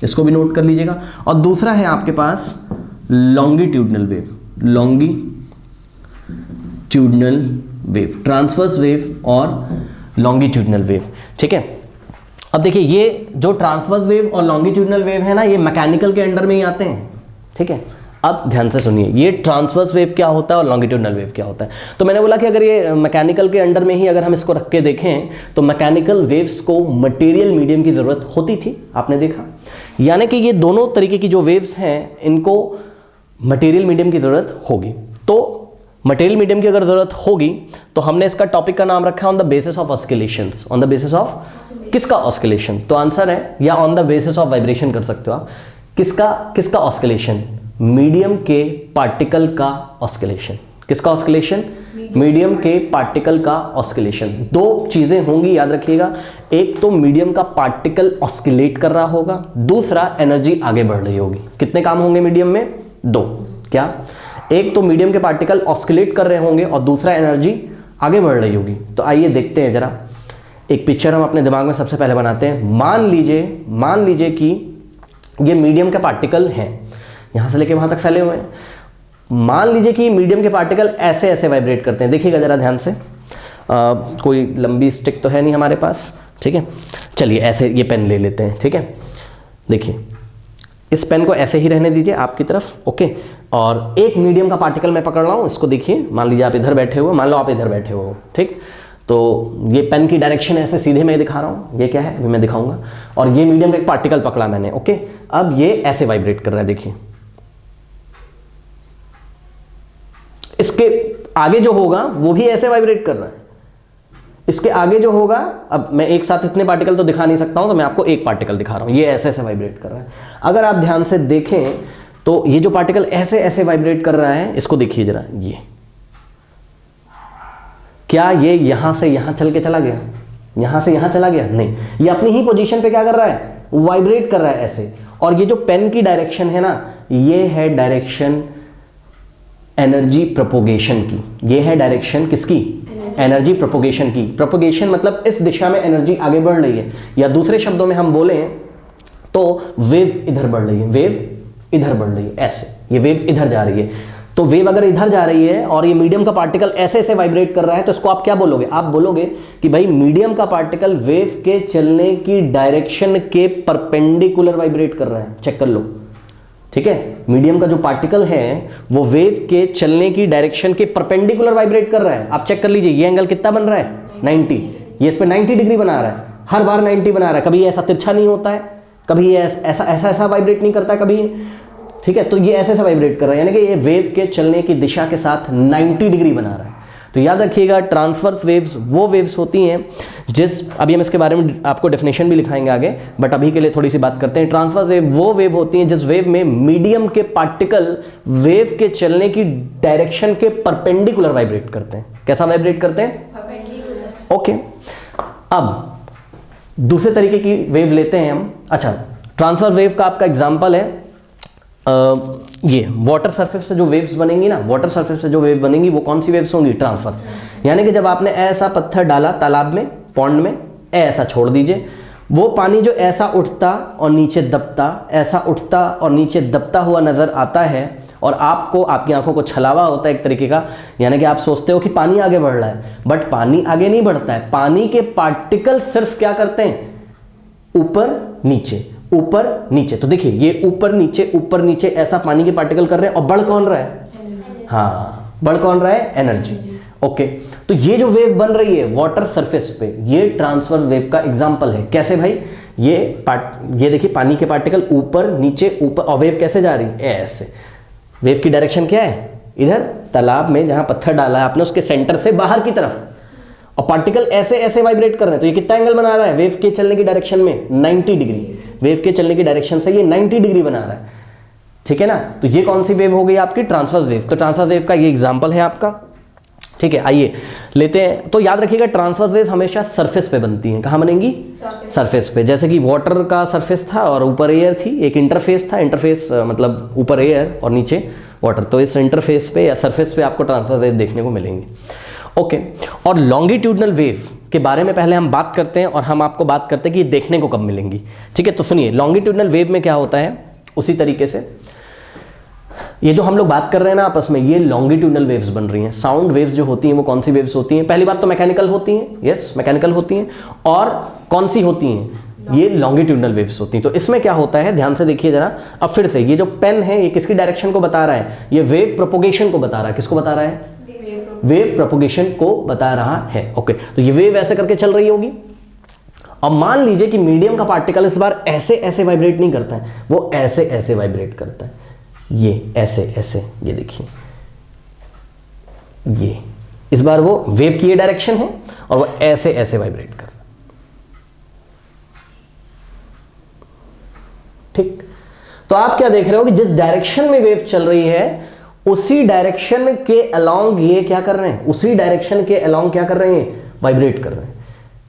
इसको भी नोट कर लीजिएगा, और दूसरा है आपके पास longitudinal wave, longitudinal wave, transverse wave और लॉन्गिट्यूडनल वेव, ठीक है। अब देखिए ये जो ट्रांसवर्स वेव और लॉन्गिट्यूडनल वेव है ना, ये मैकेनिकल के अंडर में ही आते हैं, ठीक है। अब ध्यान से सुनिए, ये ट्रांसवर्स वेव क्या होता है और लॉन्गिट्यूडनल वेव क्या होता है। तो मैंने बोला कि अगर ये मैकेनिकल के अंडर में ही अगर हम इसको रख के देखें तो मैकेनिकल वेव्स को मटेरियल मीडियम की ज़रूरत होती थी, आपने देखा, यानी कि ये दोनों तरीके की जो वेव्स हैं इनको मटेरियल मीडियम की ज़रूरत होगी। तो मटेरियल मीडियम की अगर ज़रूरत होगी तो हमने इसका टॉपिक का नाम रखा है on the basis of oscillations. On the basis of किसका? ऑस्किलेशन। तो आंसर है, या on the basis of vibration कर सकते हो आप। किसका ऑस्किलेशन? मीडियम के पार्टिकल का ऑस्किलेशन। किसका ऑस्किलेशन? मीडियम के पार्टिकल का ऑस्किलेशन। दो चीजें होंगी, याद रखिएगा, एक तो मीडियम का पार्टिकल ऑस्किलेट कर रहा होगा, दूसरा एनर्जी आगे बढ़ रही होगी। कितने काम होंगे मीडियम में? दो। क्या? एक तो मीडियम के पार्टिकल ऑस्किलेट कर रहे होंगे और दूसरा एनर्जी आगे बढ़ रही होगी। तो आइए देखते हैं जरा, एक पिक्चर हम अपने दिमाग में सबसे पहले बनाते हैं। मान लीजिए कि ये मीडियम के पार्टिकल हैं, यहां से लेके वहां तक फैले हुए हैं। मान लीजिए कि मीडियम के पार्टिकल ऐसे ऐसे वाइब्रेट करते हैं। देखिएगा जरा ध्यान से, कोई लंबी स्टिक तो है नहीं हमारे पास, ठीक है। चलिए ऐसे ये पेन ले लेते हैं, ठीक है। देखिए इस पेन को ऐसे ही रहने दीजिए आपकी तरफ, ओके। और एक मीडियम का पार्टिकल मैं पकड़ रहा हूँ, इसको देखिए। मान लीजिए आप इधर बैठे हुए, मान लो आप इधर बैठे हुए हो, ठीक। तो ये पेन की डायरेक्शन ऐसे सीधे मैं दिखा रहा हूँ, ये क्या है अभी मैं दिखाऊंगा। और ये मीडियम का एक पार्टिकल पकड़ा मैंने, ओके। अब ये ऐसे वाइब्रेट कर रहा है, देखिए। इसके आगे जो होगा वो भी ऐसे वाइब्रेट कर रहा है। इसके आगे जो होगा, अब मैं एक साथ इतने पार्टिकल तो दिखा नहीं सकता हूं, तो मैं आपको एक पार्टिकल दिखा रहा हूं, ये ऐसे ऐसे वाइब्रेट कर रहा है। अगर आप ध्यान से देखें तो ये जो पार्टिकल ऐसे ऐसे वाइब्रेट कर रहा है, इसको देखिए जरा, ये क्या ये यहां से यहां चल के चला गया? यहां से यहां चला गया? नहीं, ये अपनी ही पोजीशन पे क्या कर रहा है? वाइब्रेट कर रहा है ऐसे। और ये जो पेन की डायरेक्शन है ना, ये है डायरेक्शन एनर्जी प्रोपोगेशन की। ये है डायरेक्शन किसकी? एनर्जी प्रोपोगेशन की। प्रोपोगेशन मतलब इस दिशा में एनर्जी आगे बढ़ रही है, या दूसरे शब्दों में हम बोले तो वेव इधर बढ़ रही है, वेव इधर बढ़ रही है, ऐसे ये वेव इधर जा रही है। तो वेव अगर इधर जा रही है और ये मीडियम का पार्टिकल ऐसे ऐसे वाइब्रेट कर रहा है, तो इसको आप क्या बोलोगे? आप बोलोगे कि भाई मीडियम का पार्टिकल वेव के चलने की डायरेक्शन के परपेंडिकुलर वाइब्रेट कर रहा है। चेक कर लो, ठीक है। मीडियम का जो पार्टिकल है वो वेव के चलने की डायरेक्शन के परपेंडिकुलर वाइब्रेट कर रहा है। आप चेक कर लीजिए, ये एंगल कितना बन रहा है? 90। ये इस पे 90 डिग्री बना रहा है, हर बार 90 बना रहा है, कभी ऐसा तिरछा नहीं होता है, कभी ये ऐसा ऐसा ऐसा वाइब्रेट नहीं करता है कभी, ठीक है। तो ये ऐसे ऐसा वाइब्रेट कर रहा है, यानी कि ये वेव के चलने की दिशा के साथ 90 डिग्री बना रहा है। तो याद रखिएगा ट्रांसवर्स वेव्स वो वेव्स होती हैं अभी हम इसके बारे में आपको डेफिनेशन भी लिखाएंगे आगे, बट अभी के लिए थोड़ी सी बात करते हैं। ट्रांसवर्स वेव वो वेव होती हैं जिस वेव में मीडियम के पार्टिकल वेव के चलने की डायरेक्शन के परपेंडिकुलर वाइब्रेट करते हैं। कैसा वाइब्रेट करते हैं? परपेंडिकुलर। ओके, अब दूसरे तरीके की वेव लेते हैं हम। अच्छा, ट्रांसवर्स वेव का आपका एग्जांपल है ये वाटर सरफेस से जो वेव्स बनेंगी ना, वाटर सरफेस से जो वेव बनेंगी वो कौन सी वेव्स होंगी? ट्रांसवर्स। यानी कि जब आपने ऐसा पत्थर डाला तालाब में, पॉन्ड में, ऐसा छोड़ दीजिए, वो पानी जो ऐसा उठता और नीचे दबता, ऐसा उठता और नीचे दबता हुआ नजर आता है, और आपको आपकी आंखों को छलावा होता है एक तरीके का, यानी कि आप सोचते हो कि पानी आगे बढ़ रहा है, बट पानी आगे नहीं बढ़ता है। पानी के पार्टिकल सिर्फ क्या करते हैं? ऊपर नीचे, ऊपर नीचे। तो देखिए ये ऊपर नीचे ऐसा पानी के पार्टिकल कर रहे हैं, और बढ़ कौन रहा है? हाँ, बढ़ कौन रहा है? एनर्जी। ओके, तो ये जो वेव बन रही है वाटर सरफेस पे, ये ट्रांसवर्स वेव का एग्जांपल है। कैसे भाई? ये देखिए पानी के पार्टिकल ऊपर नीचे ऊपर, और वेव कैसे जा रही है? ऐसे। वेव की डायरेक्शन क्या है? इधर तालाब में जहां पत्थर डाला है आपने उसके सेंटर से बाहर की तरफ, और पार्टिकल ऐसे ऐसे वाइब्रेट कर रहे हैं। तो ये कितना एंगल बना रहा है? वेव के चलने की डायरेक्शन में 90 डिग्री। वेव के चलने की डायरेक्शन से ये 90 डिग्री बना रहा है, ठीक है ना। तो ये कौन सी वेव हो गई आपकी? Transverse wave. तो ट्रांसवर्स वेव का ये एग्जांपल है आपका, ठीक है। आइए लेते हैं। तो याद रखिएगा ट्रांसवर्स वेव हमेशा सरफेस पे बनती हैं। कहाँ बनेंगी? सरफेस पे। जैसे कि वाटर का सरफेस था और ऊपर एयर थी, एक इंटरफेस था, इंटरफेस मतलब ऊपर एयर और नीचे वाटर, तो इस इंटरफेस पे या सरफेस पे आपको ट्रांसवर्स वेव देखने को मिलेंगे। ओके, और लॉन्गिट्यूडनल वेव के बारे में पहले हम बात करते हैं, और हम आपको बात करते हैं कि ये देखने को कब मिलेंगी, ठीक है। तो सुनिए, लॉन्गिट्यूडनल वेव में क्या होता है, उसी तरीके से ये जो हम लोग बात कर रहे हैं ना आपस में, ये लॉन्गिट्यूडनल वेव्स बन रही हैं। साउंड वेव्स जो होती हैं वो कौन सी वेव्स होती हैं? पहली बात तो मैकेनिकल होती हैं, यस मैकेनिकल होती हैं, और कौन सी होती हैं? ये लॉन्गिट्यूडनल वेव्स होती हैं। तो इसमें क्या होता है, ध्यान से देखिए जरा। अब फिर से ये जो पेन है ये किसकी डायरेक्शन को बता रहा है? ये वेव प्रोपोगेशन को बता रहा है। किसको बता रहा है? वेव प्रोपोगेशन को बता रहा है। ओके, तो ये वेव ऐसे करके चल रही होगी। अब मान लीजिए कि मीडियम का पार्टिकल इस बार ऐसे ऐसे वाइब्रेट नहीं करता है, वो ऐसे ऐसे वाइब्रेट करता है। ये ऐसे ऐसे, ये देखिए, ये इस बार वो वेव की ये डायरेक्शन है और वो ऐसे ऐसे वाइब्रेट कर रहा है, ठीक। तो आप क्या देख रहे हो कि जिस डायरेक्शन में वेव चल रही है उसी डायरेक्शन के अलोंग ये क्या कर रहे हैं? उसी डायरेक्शन के अलोंग क्या कर रहे हैं? वाइब्रेट कर रहे हैं।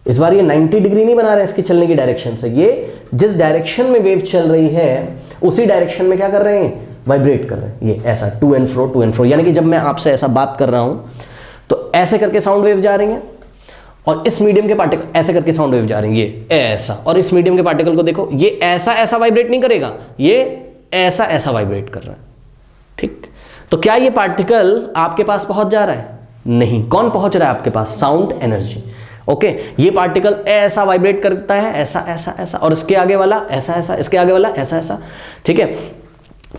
इस बार ये 90 डिग्री नहीं बना रहे हैं इसकी चलने की डायरेक्शन से, ये जिस डायरेक्शन में वेव चल रही है उसी डायरेक्शन में क्या कर रहे हैं? वाइब्रेट कर रहे हैं। ये ऐसा टू एंड फ्रो, यानी कि जब मैं आपसे ऐसा बात कर रहा हूं तो ऐसे करके साउंड वेव जा रही हैं, और इस मीडियम के पार्टिकल ऐसे करके साउंड वेव जा रही है, ये ऐसा। और इस मीडियम के पार्टिकल को देखो, ये ऐसा ऐसा वाइब्रेट नहीं करेगा, ये ऐसा ऐसा वाइब्रेट कर रहा है, ठीक। तो क्या ये पार्टिकल आपके पास पहुंच जा रहा है? नहीं। कौन पहुंच रहा है आपके पास? Sound energy. ओके, ये पार्टिकल ऐसा वाइब्रेट करता है, ऐसा ऐसा ऐसा, और इसके आगे वाला ऐसा ऐसा, इसके आगे वाला ऐसा ऐसा, ठीक है।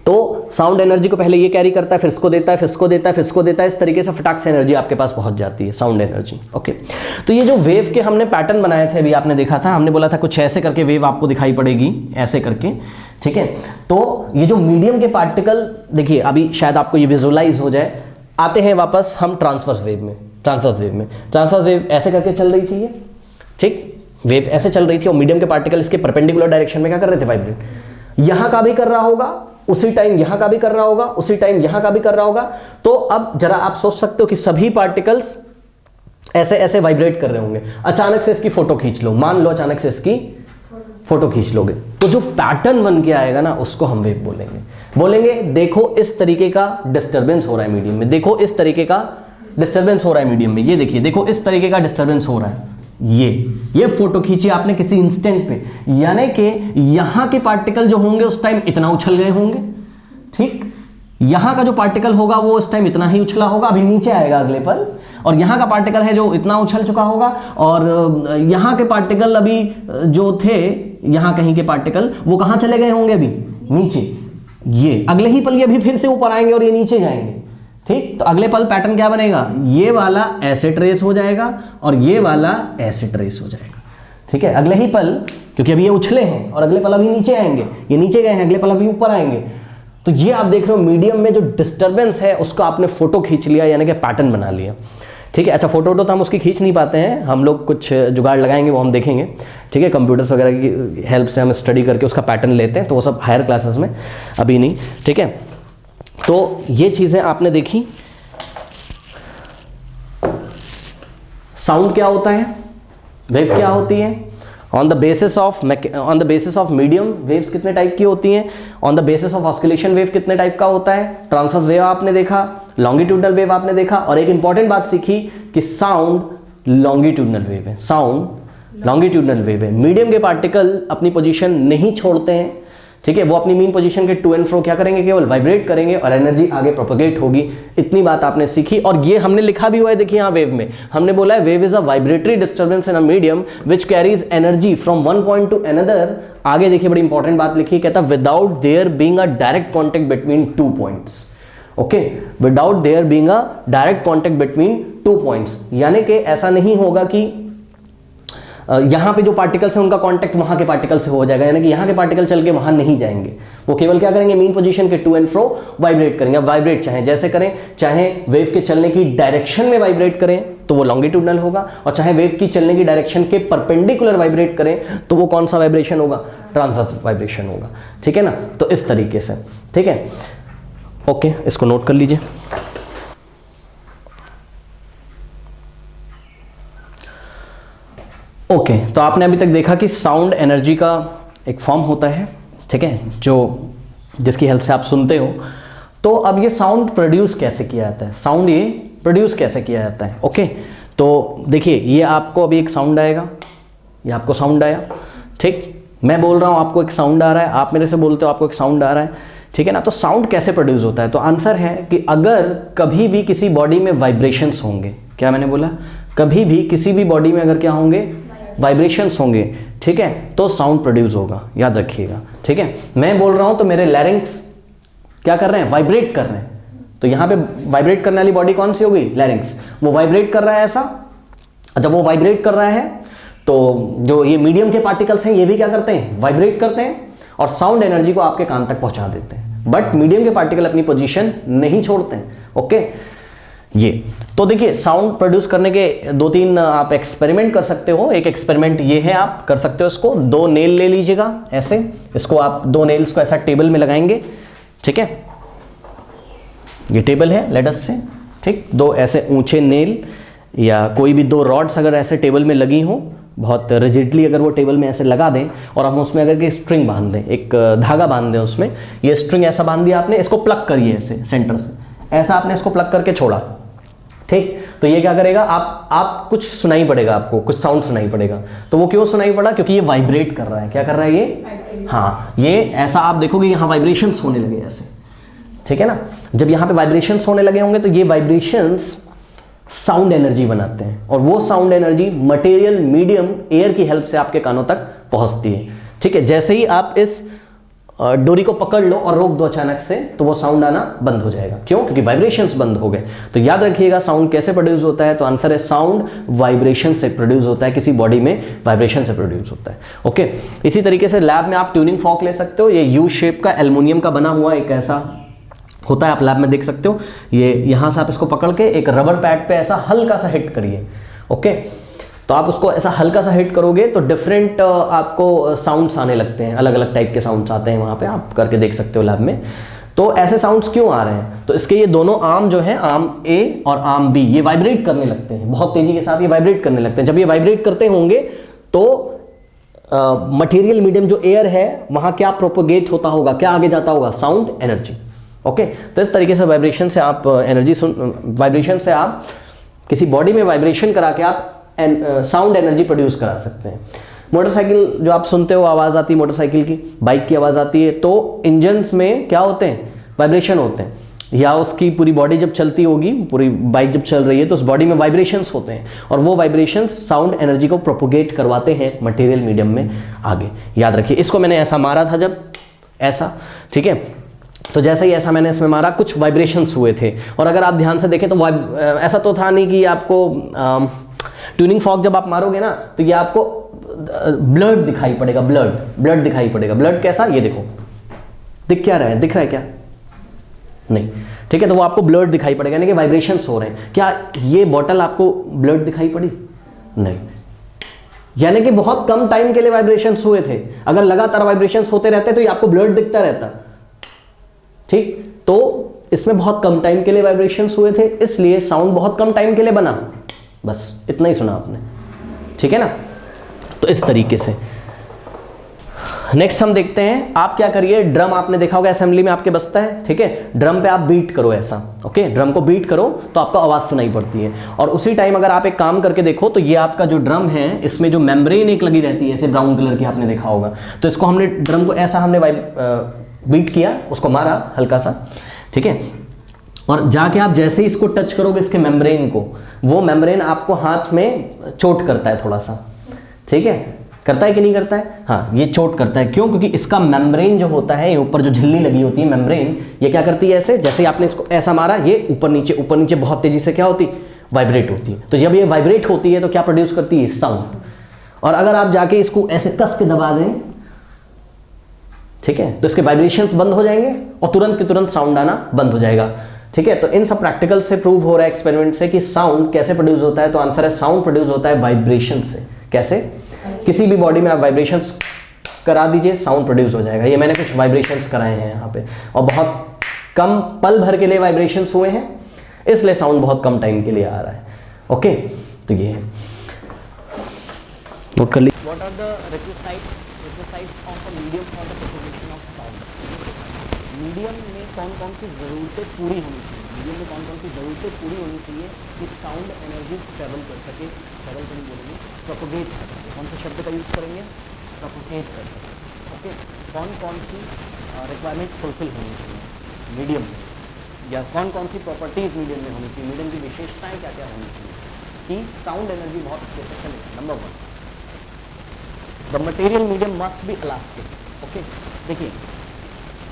तो साउंड एनर्जी को पहले ये कैरी करता है, फिर इसको देता है, फिर इसको देता है, फिर इसको देता है, इस तरीके से फटाक से एनर्जी आपके पास पहुंच जाती है, साउंड एनर्जी। ओके, तो ये जो वेव के हमने पैटर्न बनाए थे, अभी आपने देखा था, हमने बोला था कुछ ऐसे करके वेव आपको दिखाई पड़ेगी, ऐसे करके, ठीक है। तो ये जो मीडियम के पार्टिकल, देखिए अभी शायद आपको ये विजुअलाइज हो जाए। आते हैं वापस हम ट्रांसवर्स वेव में। ट्रांसवर्स वेव ऐसे करके चल रही थी ये, ठीक, वेव ऐसे चल रही थी और मीडियम के पार्टिकल इसके परपेंडिकुलर डायरेक्शन में क्या कर रहे थे? वाइब्रेट। यहां का भी कर रहा होगा उसी टाइम, यहां का भी कर रहा होगा उसी टाइम, यहां का भी कर रहा होगा। तो अब जरा आप सोच सकते हो कि सभी पार्टिकल्स ऐसे ऐसे वाइब्रेट कर रहे होंगे। अचानक से इसकी फोटो खींच लो, मान लो अचानक से इसकी फोटो खींच लोगे, तो जो पैटर्न बन के आएगा ना उसको हम वेव बोलेंगे। देखो इस तरीके का डिस्टर्बेंस हो रहा है मीडियम में, देखो इस तरीके का डिस्टर्बेंस हो रहा है मीडियम में, ये देखिए, देखो इस तरीके का डिस्टर्बेंस हो रहा है। ये फोटो खींची आपने किसी इंस्टेंट पे, यानी कि यहां के पार्टिकल जो होंगे उस टाइम इतना उछल गए होंगे, ठीक। यहां का जो पार्टिकल होगा वो उस टाइम इतना ही उछला होगा, अभी नीचे आएगा अगले पल, और यहां का पार्टिकल है जो इतना उछल चुका होगा, और यहां के पार्टिकल अभी जो थे, यहां कहीं के पार्टिकल वो कहां चले गए होंगे? अभी नीचे। ये अगले ही पल ये भी फिर से ऊपर आएंगे और ये नीचे जाएंगे, ठीक, तो अगले पल पैटर्न क्या बनेगा, ये वाला ऐसे ट्रेस हो जाएगा और ये वाला ऐसे ट्रेस हो जाएगा। ठीक है, अगले ही पल, क्योंकि अभी ये उछले हैं और अगले पल अभी नीचे आएंगे, ये नीचे गए हैं, अगले पल अभी ऊपर आएंगे। तो ये आप देख रहे हो मीडियम में जो डिस्टर्बेंस है उसको आपने फोटो खींच लिया, यानी कि पैटर्न बना लिया। ठीक है, अच्छा फोटो तो हम उसकी खींच नहीं पाते हैं, हम लोग कुछ जुगाड़ लगाएंगे, वो हम देखेंगे। ठीक है, कंप्यूटर्स वगैरह की हेल्प से हम स्टडी करके उसका पैटर्न लेते हैं, तो वो सब हायर क्लासेस में, अभी नहीं। ठीक है, तो ये चीज़ें आपने देखी। साउंड क्या होता है, वेव क्या होती है, on the basis of medium waves कितने टाइप की होती हैं, on the basis of oscillation wave कितने टाइप का होता है, ट्रांसवर्स वेव आपने देखा, लॉन्गिट्यूडनल वेव आपने देखा, और एक इंपॉर्टेंट बात सीखी कि साउंड लॉन्गिट्यूडनल वेव है, साउंड लॉन्गिट्यूडनल वेव है। मीडियम के पार्टिकल अपनी पोजीशन नहीं छोड़ते हैं। ठीक है, वो अपनी मीन पोजीशन के टू एंड फ्रो क्या करेंगे, केवल वाइब्रेट करेंगे और एनर्जी आगे प्रोपोगेट होगी। इतनी बात आपने सीखी, और ये हमने लिखा भी हुआ है, देखिए यहाँ वेव में हमने बोला है wave is a vibratory disturbance in a medium which carries energy from one point two another. आगे देखिए बड़ी इंपॉर्टेंट बात लिखी, कहता without their being a direct contact between 2 points. Okay, without their being a direct contact between 2 points, यानी कि ऐसा नहीं होगा कि यहाँ पे जो पार्टिकल्स हैं उनका कांटेक्ट वहाँ के पार्टिकल से हो जाएगा, यानी कि यहाँ के पार्टिकल चल के वहाँ नहीं जाएंगे, वो केवल क्या करेंगे, मीन पोजीशन के टू एंड फ्रो वाइब्रेट करेंगे। अब वाइब्रेट चाहे जैसे करें, चाहे वेव के चलने की डायरेक्शन में वाइब्रेट करें तो वो लॉन्गिट्यूडनल होगा, और चाहे वेव की चलने की डायरेक्शन के परपेंडिकुलर वाइब्रेट करें तो वो कौन सा वाइब्रेशन होगा, ट्रांसवर्स वाइब्रेशन होगा। ठीक है ना, तो इस तरीके से। ठीक है, ओके, इसको नोट कर लीजिए। ओके, तो आपने अभी तक देखा कि साउंड एनर्जी का एक फॉर्म होता है। ठीक है, जो जिसकी हेल्प से आप सुनते हो। तो अब ये साउंड प्रोड्यूस कैसे किया जाता है, साउंड ये प्रोड्यूस कैसे किया जाता है। ओके, तो देखिए ये आपको अभी एक साउंड आएगा, ये आपको साउंड आया। ठीक, मैं बोल रहा हूँ आपको एक साउंड आ रहा है, आप मेरे से बोलते हो आपको एक साउंड आ रहा है। ठीक है ना, तो साउंड कैसे प्रोड्यूस होता है, तो आंसर है कि अगर कभी भी किसी बॉडी में वाइब्रेशंस होंगे, क्या मैंने बोला, कभी भी किसी भी बॉडी में अगर क्या होंगे, वाइब्रेशंस होंगे, ठीक है, तो साउंड प्रोड्यूस होगा, याद रखिएगा। ठीक है, मैं बोल रहा हूं तो मेरे लैरिंक्स क्या कर रहे हैं, वाइब्रेट कर रहे हैं, तो यहां पे वाइब्रेट करने वाली बॉडी कौन सी हो गई, लैरिंक्स। वो वाइब्रेट कर रहा है ऐसा, जब वो वाइब्रेट कर रहा है तो जो ये मीडियम के पार्टिकल्स हैं ये भी क्या करते हैं, वाइब्रेट करते हैं और साउंड एनर्जी को आपके कान तक पहुंचा देते हैं। बट मीडियम के पार्टिकल अपनी पोजीशन नहीं छोड़ते हैं। ओके, ये तो देखिए साउंड प्रोड्यूस करने के 2-3 आप एक्सपेरिमेंट कर सकते हो। एक एक्सपेरिमेंट ये है, आप कर सकते हो इसको, 2 नेल ले लीजिएगा ऐसे, इसको आप 2 नेल्स को ऐसा टेबल में लगाएंगे। ठीक है, ये टेबल है लेटस से, ठीक, 2 ऐसे ऊंचे नेल या कोई भी 2 रॉड्स अगर ऐसे टेबल में लगी हो, बहुत रिजिडली अगर वो टेबल में ऐसे लगा दें और हम उसमें अगर एक स्ट्रिंग बांध दें, एक धागा बांध दें उसमें, ये स्ट्रिंग ऐसा बांध दिया आपने, इसको प्लग करिए ऐसे सेंटर से, ऐसा आपने इसको प्लग करके छोड़ा। ठीक, तो ये क्या करेगा, आप कुछ सुनाई पड़ेगा, आपको कुछ साउंड सुनाई पड़ेगा। तो वो क्यों सुनाई पड़ा, क्योंकि ये वाइब्रेट कर रहा है। क्या कर रहा है ये, हाँ, ये ऐसा आप देखोगे यहाँ वाइब्रेशंस होने लगे ऐसे। ठीक है ना, जब यहाँ पे वाइब्रेशंस होने लगे होंगे तो ये वाइब्रेशंस साउंड एनर्जी बनाते हैं, और वो sound energy material medium air की हेल्प से आपके कानों तक पहुंचती है। ठीक है, जैसे ही आप इस डोरी को पकड़ लो और रोक दो अचानक से, तो वो साउंड आना बंद हो जाएगा। क्यों, क्योंकि वाइब्रेशंस बंद हो गए। तो याद रखिएगा साउंड कैसे प्रोड्यूस होता है, तो आंसर है साउंड वाइब्रेशन से प्रोड्यूस होता है, किसी बॉडी में वाइब्रेशन से प्रोड्यूस होता है। ओके, इसी तरीके से लैब में आप ट्यूनिंग फॉर्क ले सकते हो, ये यू शेप का एल्युमिनियम का बना हुआ एक ऐसा होता है, आप लैब में देख सकते हो। ये यहाँ से आप इसको पकड़ के एक रबर पैड पे ऐसा हल्का सा हिट करिए। ओके, तो आप उसको ऐसा हल्का सा हिट करोगे तो डिफरेंट आपको साउंड्स आने लगते हैं, अलग अलग टाइप के साउंड्स आते हैं वहाँ पे, आप करके देख सकते हो लैब में। तो ऐसे साउंड्स क्यों आ रहे हैं, तो इसके ये दोनों आर्म जो है, आर्म ए और आर्म बी, ये वाइब्रेट करने लगते हैं, बहुत तेजी के साथ ये वाइब्रेट करने लगते हैं। जब ये वाइब्रेट करते होंगे तो मटेरियल मीडियम जो एयर है वहाँ क्या प्रोपोगेट होता होगा, क्या आगे जाता होगा, साउंड एनर्जी। ओके, तो इस तरीके से वाइब्रेशन से आप वाइब्रेशन से आप किसी बॉडी में वाइब्रेशन करा के आप साउंड एनर्जी प्रोड्यूस करा सकते हैं। मोटरसाइकिल जो आप सुनते हो, आवाज़ आती है मोटरसाइकिल की, बाइक की आवाज़ आती है, तो इंजन्स में क्या होते हैं, वाइब्रेशन होते हैं, या उसकी पूरी बॉडी जब चलती होगी, पूरी बाइक जब चल रही है तो उस बॉडी में वाइब्रेशंस होते हैं, और वो वाइब्रेशंस साउंड एनर्जी को प्रोपोगेट करवाते हैं मटेरियल मीडियम में आगे। याद रखिए, इसको मैंने ऐसा मारा था जब, ऐसा, ठीक है, तो जैसे ही ऐसा मैंने इसमें मारा, कुछ वाइब्रेशंस हुए थे। और अगर आप ध्यान से देखें तो ऐसा तो था नहीं कि आपको ट्यूनिंग फॉर्क जब आप मारोगे ना तो ये आपको ब्लड दिखाई पड़ेगा, ब्लड दिखाई पड़ेगा। ब्लड कैसा, ये देखो, दिख क्या रहा है, दिख रहा है क्या? नहीं, ठीक है। तो वो आपको ब्लड दिखाई पड़ेगा, यानी कि वाइब्रेशंस हो रहे हैं। क्या ये बॉटल आपको ब्लड दिखाई पड़ी? नहीं, यानी कि बहुत कम टाइम के लिए वाइब्रेशंस हुए थे। अगर लगातार वाइब्रेशंस होते रहते तो ये आपको ब्लड दिखता रहता, ठीक। तो इसमें बहुत कम टाइम के लिए वाइब्रेशंस हुए थे, इसलिए साउंड बहुत कम टाइम के लिए बना। बस इतना ही सुना आपने, ठीक है ना। तो इस तरीके से नेक्स्ट हम देखते हैं। आप क्या करिए, ड्रम आपने देखा होगा असेंबली में आपके बजता है, ठीक है। ड्रम पे आप बीट करो ऐसा, ओके। ड्रम को बीट करो तो आपको आवाज सुनाई पड़ती है। और उसी टाइम अगर आप एक काम करके देखो तो ये आपका जो ड्रम है इसमें जो मेम्ब्रेन एक लगी रहती है ऐसे ब्राउन कलर की, आपने देखा होगा। तो इसको हमने ड्रम को ऐसा हमने बीट किया, उसको मारा हल्का सा, ठीक है। और जाके आप जैसे ही इसको टच करोगे इसके मेम्ब्रेन को, वो मेम्ब्रेन आपको हाथ में चोट करता है थोड़ा सा, ठीक है। करता है कि नहीं करता है? हाँ, ये चोट करता है। क्यों? क्योंकि इसका मेम्ब्रेन जो होता है, ऊपर जो झिल्ली लगी होती है मेम्ब्रेन, ये क्या करती है, ऐसे जैसे आपने इसको ऐसा मारा, ये ऊपर नीचे बहुत तेजी से क्या होती, वाइब्रेट होती है। तो जब ये वाइब्रेट होती है तो क्या प्रोड्यूस करती है, साउंड। और अगर आप जाके इसको ऐसे कस के दबा दें, ठीक है, तो इसके वाइब्रेशंस बंद हो जाएंगे और तुरंत के तुरंत साउंड आना बंद हो जाएगा, ठीक है। तो इन सब प्रैक्टिकल से प्रूव हो रहा है एक्सपेरिमेंट से कि साउंड कैसे प्रोड्यूस होता है। तो आंसर है साउंड प्रोड्यूस होता है वाइब्रेशन से। कैसे? किसी भी बॉडी में आप वाइब्रेशंस करा दीजिए, साउंड प्रोड्यूस हो जाएगा। ये मैंने कुछ वाइब्रेशंस कराए हैं यहाँ पे, और बहुत कम पल भर के लिए वाइब्रेशंस हुए हैं, इसलिए साउंड बहुत कम टाइम के लिए आ रहा है, ओके। तो ये है, नोट कर लीजिए। What are the requisites of a medium for the propagation of sound. Medium में कौन कौन सी ज़रूरतें पूरी होनी चाहिए, मीडियम में कौन कौन सी ज़रूरतें पूरी होनी चाहिए कि साउंड एनर्जी ट्रेवल कर सके, ट्रेवल तो नहीं बोलेंगे, प्रोपोगेट कर सके। कौन से शब्द का यूज़ करेंगे, प्रोपोगेट कर सके, ओके। कौन कौन सी रिक्वायरमेंट फुलफिल होनी चाहिए मीडियम में, या कौन कौन सी प्रॉपर्टीज़ मीडियम में होनी चाहिए, मीडियम की विशेषताएँ क्या क्या होनी चाहिए कि साउंड एनर्जी बहुत अच्छे से चले। Number 1, the material medium must be elastic, okay. देखिए,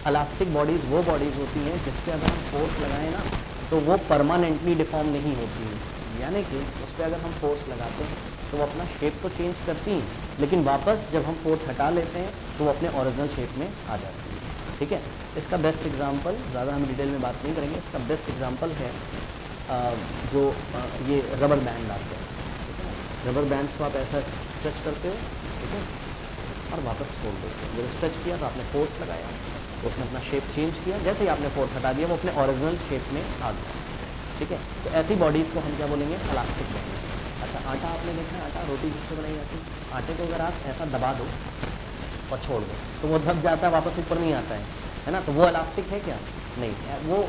इलास्टिक बॉडीज़ वो बॉडीज़ होती हैं जिस पे अगर हम फोर्स लगाएं ना तो वो परमानेंटली डिफॉर्म नहीं होती है, यानी कि उस पर अगर हम फोर्स लगाते हैं तो वो अपना शेप तो चेंज करती हैं, लेकिन वापस जब हम फोर्स हटा लेते हैं तो वो अपने ओरिजिनल शेप में आ जाती है, ठीक है। इसका बेस्ट एग्जांपल, ज़्यादा हम डिटेल में बात नहीं करेंगे, इसका बेस्ट एग्जांपल है जो ये रबर बैंड आते हैं, ठीक है। रबर बैंड्स को आप ऐसा स्ट्रेच करते हो, ठीक है, और वापस छोड़ देते हो। जब स्ट्रेच किया तो आपने फोर्स लगाया, उसने अपना शेप चेंज किया, जैसे ही आपने फोर्स हटा दिया वो अपने ओरिजिनल शेप में आ गया, ठीक है। तो ऐसी बॉडीज़ को हम क्या बोलेंगे, इलास्टिक बॉडीज। अच्छा, आटा आपने देखा है, आटा रोटी जिससे बनाई जाती है, आटे को अगर आप ऐसा दबा दो और छोड़ दो तो वो दब जाता है, वापस ऊपर नहीं आता है ना। तो वो इलास्टिक है क्या? नहीं,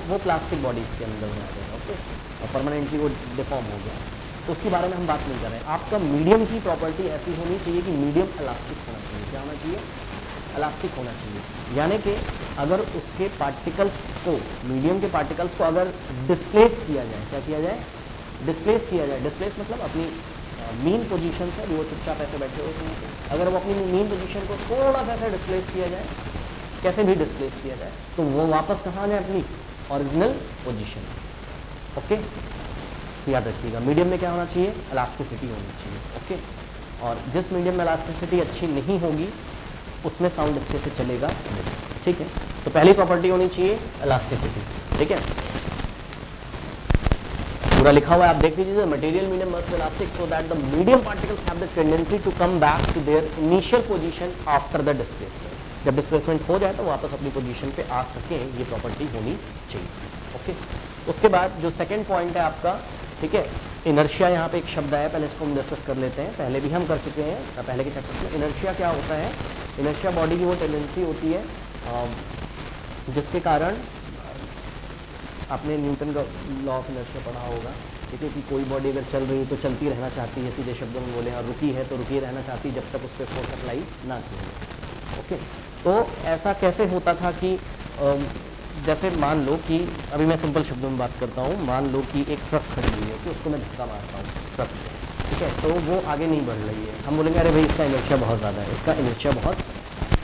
वो प्लास्टिक बॉडीज़ के अंदर में आ जाएगा, ओके, और परमानेंटली वो डिफॉर्म हो गया। तो उसके बारे में हम बात नहीं कर रहे हैं। आपका मीडियम की प्रॉपर्टी ऐसी होनी चाहिए कि मीडियम इलास्टिक होना चाहिए। क्या होना चाहिए? इलास्टिक होना चाहिए, यानी कि अगर उसके पार्टिकल्स को, मीडियम के पार्टिकल्स को अगर डिस्प्लेस किया जाए, क्या किया जाए? डिस्प्लेस किया जाए। डिस्प्लेस मतलब अपनी मीन पोजीशन से, वो चुपचाप ऐसे बैठे होते हैं, अगर वो अपनी मीन पोजीशन को थोड़ा सा ऐसे डिस्प्लेस किया जाए, कैसे भी डिस्प्लेस किया जाए, तो वो वापस कहाँ आ जाए? अपनी ओरिजिनल पोजीशन, ओके। तो याद रखिएगा, मीडियम में क्या होना चाहिए? इलास्टिसिटी होनी चाहिए, ओके। और जिस मीडियम में इलास्टिसिटी अच्छी नहीं होगी उसमें साउंड अच्छे से चलेगा नहीं, ठीक है। तो पहली प्रॉपर्टी होनी चाहिए इलास्टिसिटी, ठीक है। पूरा लिखा हुआ है, आप देख लीजिए। Material medium must be elastic so that the medium particles have the tendency to come back to their initial position after the displacement. जब डिस्प्लेसमेंट हो जाए तो वापस अपनी पोजीशन पे आ सके, ये प्रॉपर्टी होनी चाहिए, ओके। उसके बाद जो सेकेंड पॉइंट है आपका, ठीक है, इनर्शिया। यहाँ पे एक शब्द आया, पहले इसको हम डिस्कस कर लेते हैं, पहले भी हम कर चुके हैं पहले के चैप्टर में। इनर्शिया क्या होता है? इनर्शिया बॉडी की वो टेंडेंसी होती है जिसके कारण, आपने न्यूटन का लॉ ऑफ इनर्शिया पढ़ा होगा, ठीक है, कि कोई बॉडी अगर चल रही है तो चलती रहना चाहती है, सीधे शब्दों में बोले, और रुकी है तो रुकी रहना चाहती है जब तक उस पर फोर्स अप्लाई ना की जाए, ओके। तो ऐसा कैसे होता था कि जैसे मान लो कि, अभी मैं सिंपल शब्दों में बात करता हूँ, मान लो कि एक ट्रक खड़ी हुई है, कि उसको मैं धक्का मारता हूँ ट्रक, ठीक है, तो वो आगे नहीं बढ़ रही है। हम बोलेंगे अरे भाई इसका इनर्शिया बहुत ज़्यादा है, इसका इनर्शिया बहुत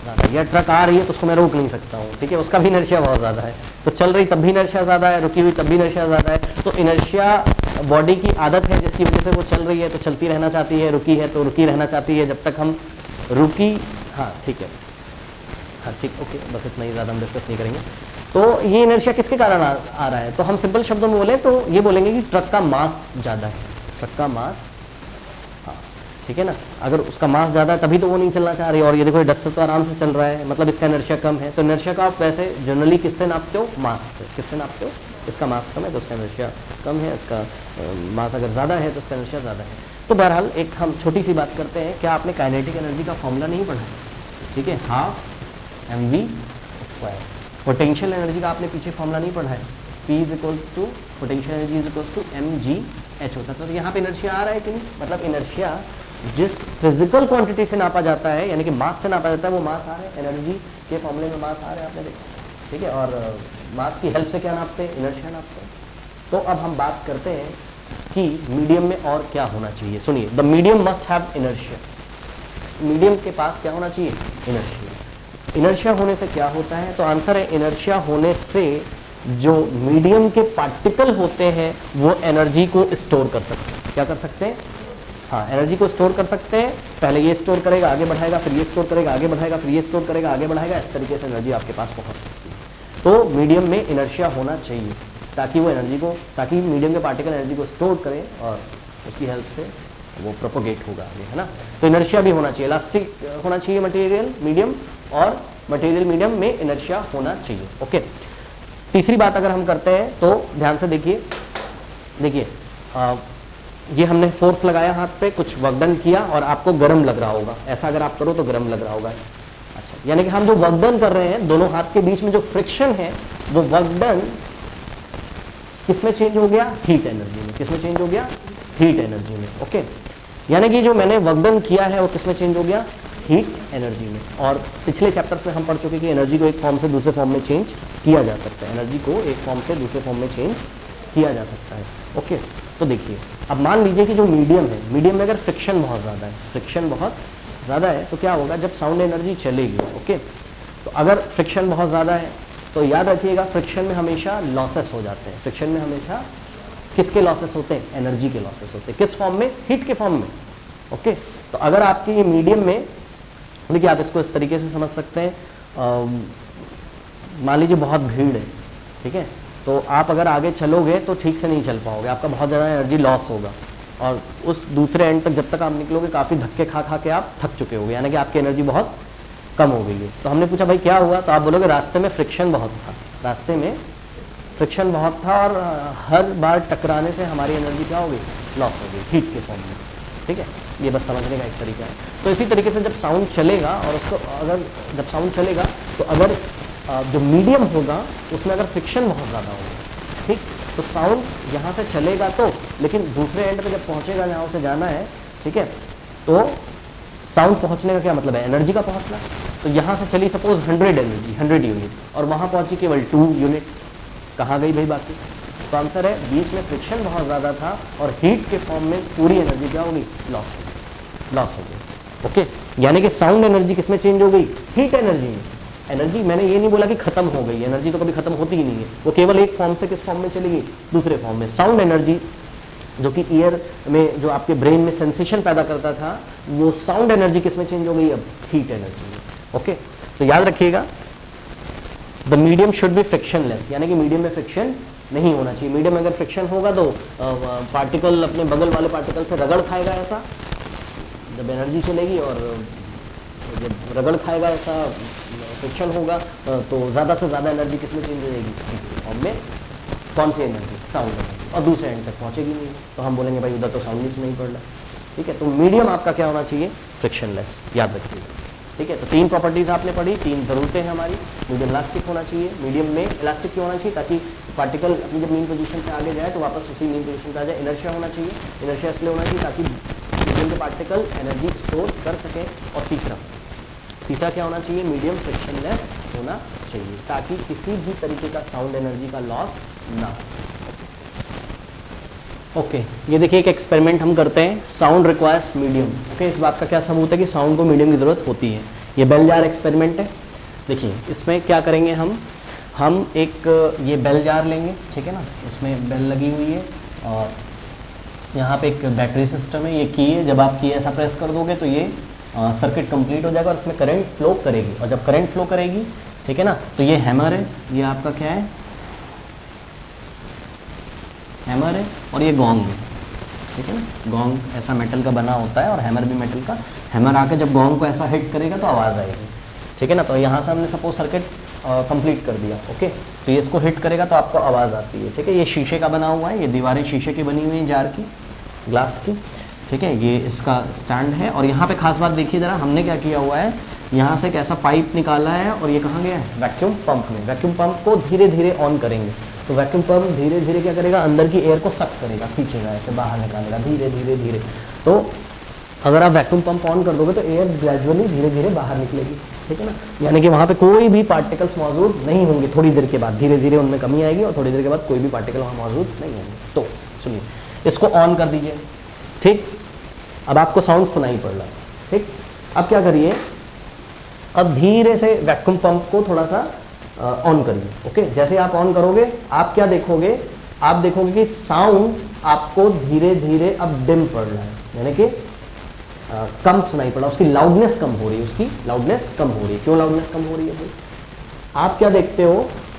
ज़्यादा, या ट्रक आ रही है तो उसको मैं रोक नहीं सकता हूँ, ठीक है, उसका भी इनर्शिया बहुत ज़्यादा है, तो चल रही तब भी इनर्शिया ज़्यादा है, रुकी हुई तब भी इनर्शिया ज़्यादा है। तो इनर्शिया बॉडी की आदत है जिसकी वजह से वो चल रही है तो चलती रहना चाहती है, रुकी है तो रुकी रहना चाहती है, जब तक हम रुकी, हाँ ठीक है, हाँ ठीक, ओके, बस इतना ही, ज़्यादा हम डिस्कस नहीं करेंगे। तो ये इनर्शिया किसके कारण आ रहा है, तो हम सिंपल शब्दों में बोले तो ये बोलेंगे कि ट्रक का मास ज़्यादा है, ट्रक का मास, हाँ ठीक है ना, अगर उसका मास ज़्यादा है तभी तो वो नहीं चलना चाह रही, और ये देखो ये डस्टर तो आराम से चल रहा है, मतलब इसका इनर्शिया कम है। तो इनर्शिया का आप वैसे जनरली किससे नापते हो, मास से, किससे नापते हो, इसका मास कम है तो उसका इनर्शिया कम है, इसका मास अगर ज़्यादा है तो उसका इनर्शिया ज़्यादा है। तो बहरहाल एक हम छोटी सी बात करते हैं, क्या आपने काइनेटिक एनर्जी का फॉर्मूला नहीं पढ़ा है, ठीक है, half mv square. Potential energy का आपने पीछे फॉर्मूला नहीं पढ़ा है, P is equals to potential energy is equals to mgh होता है। तो यहाँ पे इनर्शिया आ रहा है कि नहीं, मतलब इनर्शिया जिस फिजिकल क्वांटिटी से नापा जाता है, यानी कि मास से नापा जाता है, वो मास आ रहा है, एनर्जी के फॉर्मूले में मास आ रहा है, आपने देखा, ठीक है, और मास की हेल्प से क्या नापते हैं, इनर्शिया नापते हैं। तो अब हम बात करते हैं कि मीडियम में और क्या होना चाहिए। सुनिए, the medium must have inertia, medium के पास क्या होना चाहिए, इनर्शिया। इनर्शिया होने से क्या होता है, तो आंसर है इनर्शिया होने से जो मीडियम के पार्टिकल होते हैं वो एनर्जी को स्टोर कर सकते हैं। क्या कर सकते हैं, हाँ, एनर्जी को स्टोर कर सकते हैं। पहले ये स्टोर करेगा, आगे बढ़ाएगा, फिर ये स्टोर करेगा, आगे बढ़ाएगा, फिर ये स्टोर करेगा, आगे बढ़ाएगा, इस तरीके से एनर्जी आपके पास पहुंच सकती है। तो मीडियम में इनर्शिया होना चाहिए ताकि वो एनर्जी को, ताकि मीडियम के पार्टिकल एनर्जी को स्टोर करें और उसकी हेल्प से वो प्रोपोगेट होगा आगे, है ना। तो इनर्शिया भी होना चाहिए, इलास्टिक होना चाहिए मटेरियल मीडियम, और मटेरियल मीडियम में इनर्शिया होना चाहिए। ओके, तीसरी बात अगर हम करते हैं तो ध्यान से देखिए, देखिए ये हमने फोर्स लगाया हाथ पे, कुछ वर्क डन किया और आपको गर्म लग रहा होगा, ऐसा अगर आप करो तो गर्म लग रहा होगा। अच्छा, यानी कि हम जो वर्क डन कर रहे हैं, दोनों हाथ के बीच में जो फ्रिक्शन है वो वर्क डन किसमें चेंज हो गया, हीट एनर्जी में। किसमें चेंज हो गया, हीट एनर्जी में। ओके, यानी कि जो मैंने वर्क डन किया है वो किसमें चेंज हो गया, हीट एनर्जी में। और पिछले चैप्टर्स में हम पढ़ चुके कि एनर्जी को एक फॉर्म से दूसरे फॉर्म में चेंज किया जा सकता है, एनर्जी को एक फॉर्म से दूसरे फॉर्म में चेंज किया जा सकता है। ओके, तो देखिए, अब मान लीजिए कि जो मीडियम है, मीडियम में अगर फ्रिक्शन बहुत ज़्यादा है, फ्रिक्शन बहुत ज़्यादा है, तो क्या होगा, जब साउंड एनर्जी चलेगी, ओके, तो अगर फ्रिक्शन बहुत ज़्यादा है तो याद रखिएगा फ्रिक्शन में हमेशा लॉसेस हो जाते हैं। फ्रिक्शन में हमेशा किसके लॉसेस होते हैं, एनर्जी के लॉसेस होते हैं। किस फॉर्म में, हीट के फॉर्म में। ओके, तो अगर आपकी ये मीडियम में, देखिए आप इसको इस तरीके से समझ सकते हैं, मान लीजिए बहुत भीड़ है, ठीक है, तो आप अगर आगे चलोगे तो ठीक से नहीं चल पाओगे, आपका बहुत ज़्यादा एनर्जी लॉस होगा, और उस दूसरे एंड तक जब तक आप निकलोगे काफ़ी धक्के खा खा के आप थक चुके होगे, यानी कि आपकी एनर्जी बहुत कम हो गई है। तो हमने पूछा भाई क्या हुआ, तो आप बोलोगे रास्ते में फ्रिक्शन बहुत था, रास्ते में फ्रिक्शन बहुत था, और हर बार टकराने से हमारी एनर्जी क्या हो गई, लॉस हो गई, हीट के फॉर्म में। ठीक है, ये बस समझने का एक तरीका है। तो इसी तरीके से जब साउंड चलेगा, और उसको अगर जब साउंड चलेगा तो अगर जो मीडियम होगा उसमें अगर फ्रिक्शन बहुत ज़्यादा होगा, ठीक, तो साउंड यहाँ से चलेगा तो, लेकिन दूसरे एंड पे जब पहुँचेगा जहाँ उसे जाना है, ठीक है, तो साउंड पहुँचने का क्या मतलब है, एनर्जी का पहुँचना। तो यहाँ से चली सपोज 100 एनर्जी, 100 यूनिट, और वहाँ पहुँची केवल 2 यूनिट, कहाँ गई भाई बाकी। तो आंसर है बीच में फ्रिक्शन बहुत ज़्यादा था और हीट के फॉर्म में पूरी एनर्जी क्या हो गई, लॉस हो गई। ओके, यानी कि साउंड एनर्जी किसमें चेंज हो गई, हीट एनर्जी में। एनर्जी मैंने ये नहीं बोला कि खत्म हो गई, एनर्जी तो कभी खत्म होती ही नहीं है, वो केवल एक फॉर्म से किस फॉर्म में चलेगी, दूसरे फॉर्म में। साउंड एनर्जी जो कि ईयर में, जो आपके ब्रेन में सेंसेशन पैदा करता था, वो साउंड एनर्जी किसमें चेंज हो गई, अब हीट एनर्जी में। ओके, तो याद रखिएगा the medium should be frictionless, यानी कि मीडियम में फ्रिक्शन नहीं होना चाहिए। मीडियम में अगर फ्रिक्शन होगा तो पार्टिकल अपने बगल वाले पार्टिकल से रगड़ खाएगा, ऐसा जब एनर्जी चलेगी, और जब रगड़ खाएगा ऐसा फ्रिक्शन होगा तो ज़्यादा से ज़्यादा एनर्जी किसमें चेंज हो जाएगी, फॉर्म में। कौन सी एनर्जी, साउंड एनर्जी, और दूसरे एंड तक पहुँचेगी नहीं, तो हम बोलेंगे भाई उधर तो साउंड ही नहीं पड़ रहा। ठीक है, तो मीडियम आपका क्या होना चाहिए, फ्रिक्शनलेस, याद रखिएगा। ठीक है, तो 3 प्रॉपर्टीज़ आपने पढ़ी, 3 ज़रूरतें हैं हमारी। मीडियम इलास्टिक होना चाहिए, मीडियम में इलास्टिक क्यों होना चाहिए, ताकि पार्टिकल अपनी जब मीन पोजीशन से आगे जाए तो वापस उसी मीन पोजीशन पे आ जाए। इनर्शिया होना चाहिए, इनर्शिया इसलिए होना चाहिए ताकि मीडियम के पार्टिकल एनर्जी स्टोर कर सकें। और तीसरा क्या होना चाहिए, मीडियम फ्रिक्शनलेस होना चाहिए, ताकि किसी भी तरीके का साउंड एनर्जी का लॉस ना हो। ओके, ये देखिए एक एक्सपेरिमेंट हम करते हैं, साउंड रिक्वायर्स मीडियम। ओके, इस बात का क्या सबूत है कि साउंड को मीडियम की ज़रूरत होती है। ये बेल जार एक्सपेरिमेंट है। देखिए इसमें क्या करेंगे हम एक ये बेल जार लेंगे, ठीक है ना, इसमें बेल लगी हुई है और यहाँ पे एक बैटरी सिस्टम है, ये की है, जब आप की ऐसा प्रेस कर दोगे तो ये सर्किट कंप्लीट हो जाएगा और इसमें करंट फ्लो करेगी, और जब करंट फ्लो करेगी, ठीक है ना, तो ये हैमर है, ये आपका क्या है, हैमर है, और ये गोंग है, ठीक है ना। गोंग ऐसा मेटल का बना होता है और हैमर भी मेटल का। हैमर आके जब गोंग को ऐसा हिट करेगा तो आवाज़ आएगी, ठीक है ना। तो यहाँ से हमने सपोज सर्किट कंप्लीट कर दिया, ओके। तो ये इसको हिट करेगा तो आपको आवाज़ आती है, ठीक है। ये शीशे का बना हुआ है, ये दीवारें शीशे की बनी हुई हैं, जार की, ग्लास की, ठीक है। ये इसका स्टैंड है और यहाँ पे खास बात देखिए ज़रा, हमने क्या किया हुआ है, यहाँ से एक ऐसा पाइप निकाला है और ये कहाँ गया है, वैक्यूम पंप में। वैक्यूम पंप को धीरे धीरे ऑन करेंगे तो वैक्यूम पंप धीरे धीरे क्या करेगा, अंदर की एयर को सक करेगा, खींचेगा, ऐसे बाहर निकालेगा धीरे धीरे धीरे। तो अगर आप वैक्यूम पंप ऑन कर दोगे तो एयर ग्रेजुअली धीरे धीरे बाहर निकलेगी, ठीक है ना। यानी कि वहाँ पे कोई भी पार्टिकल्स मौजूद नहीं होंगे, थोड़ी देर के बाद धीरे धीरे उनमें कमी आएगी और थोड़ी देर के बाद कोई भी पार्टिकल वहाँ मौजूद नहीं होंगे। तो सुनिए, इसको ऑन कर दीजिए, ठीक। अब आपको साउंड सुनाई पड़ रहा है, ठीक। अब क्या करिए, अब धीरे से वैक्यूम पंप को थोड़ा सा ऑन करिए, ओके। जैसे आप ऑन करोगे आप क्या देखोगे, आप देखोगे कि साउंड आपको धीरे धीरे अब डिम पड़ रहा है, यानी कि कम सुनाई पड़ रहा है, उसकी लाउडनेस कम हो रही है, उसकी लाउडनेस कम हो रही है। क्यों लाउडनेस कम हो रही है भाई? आप क्या देखते हो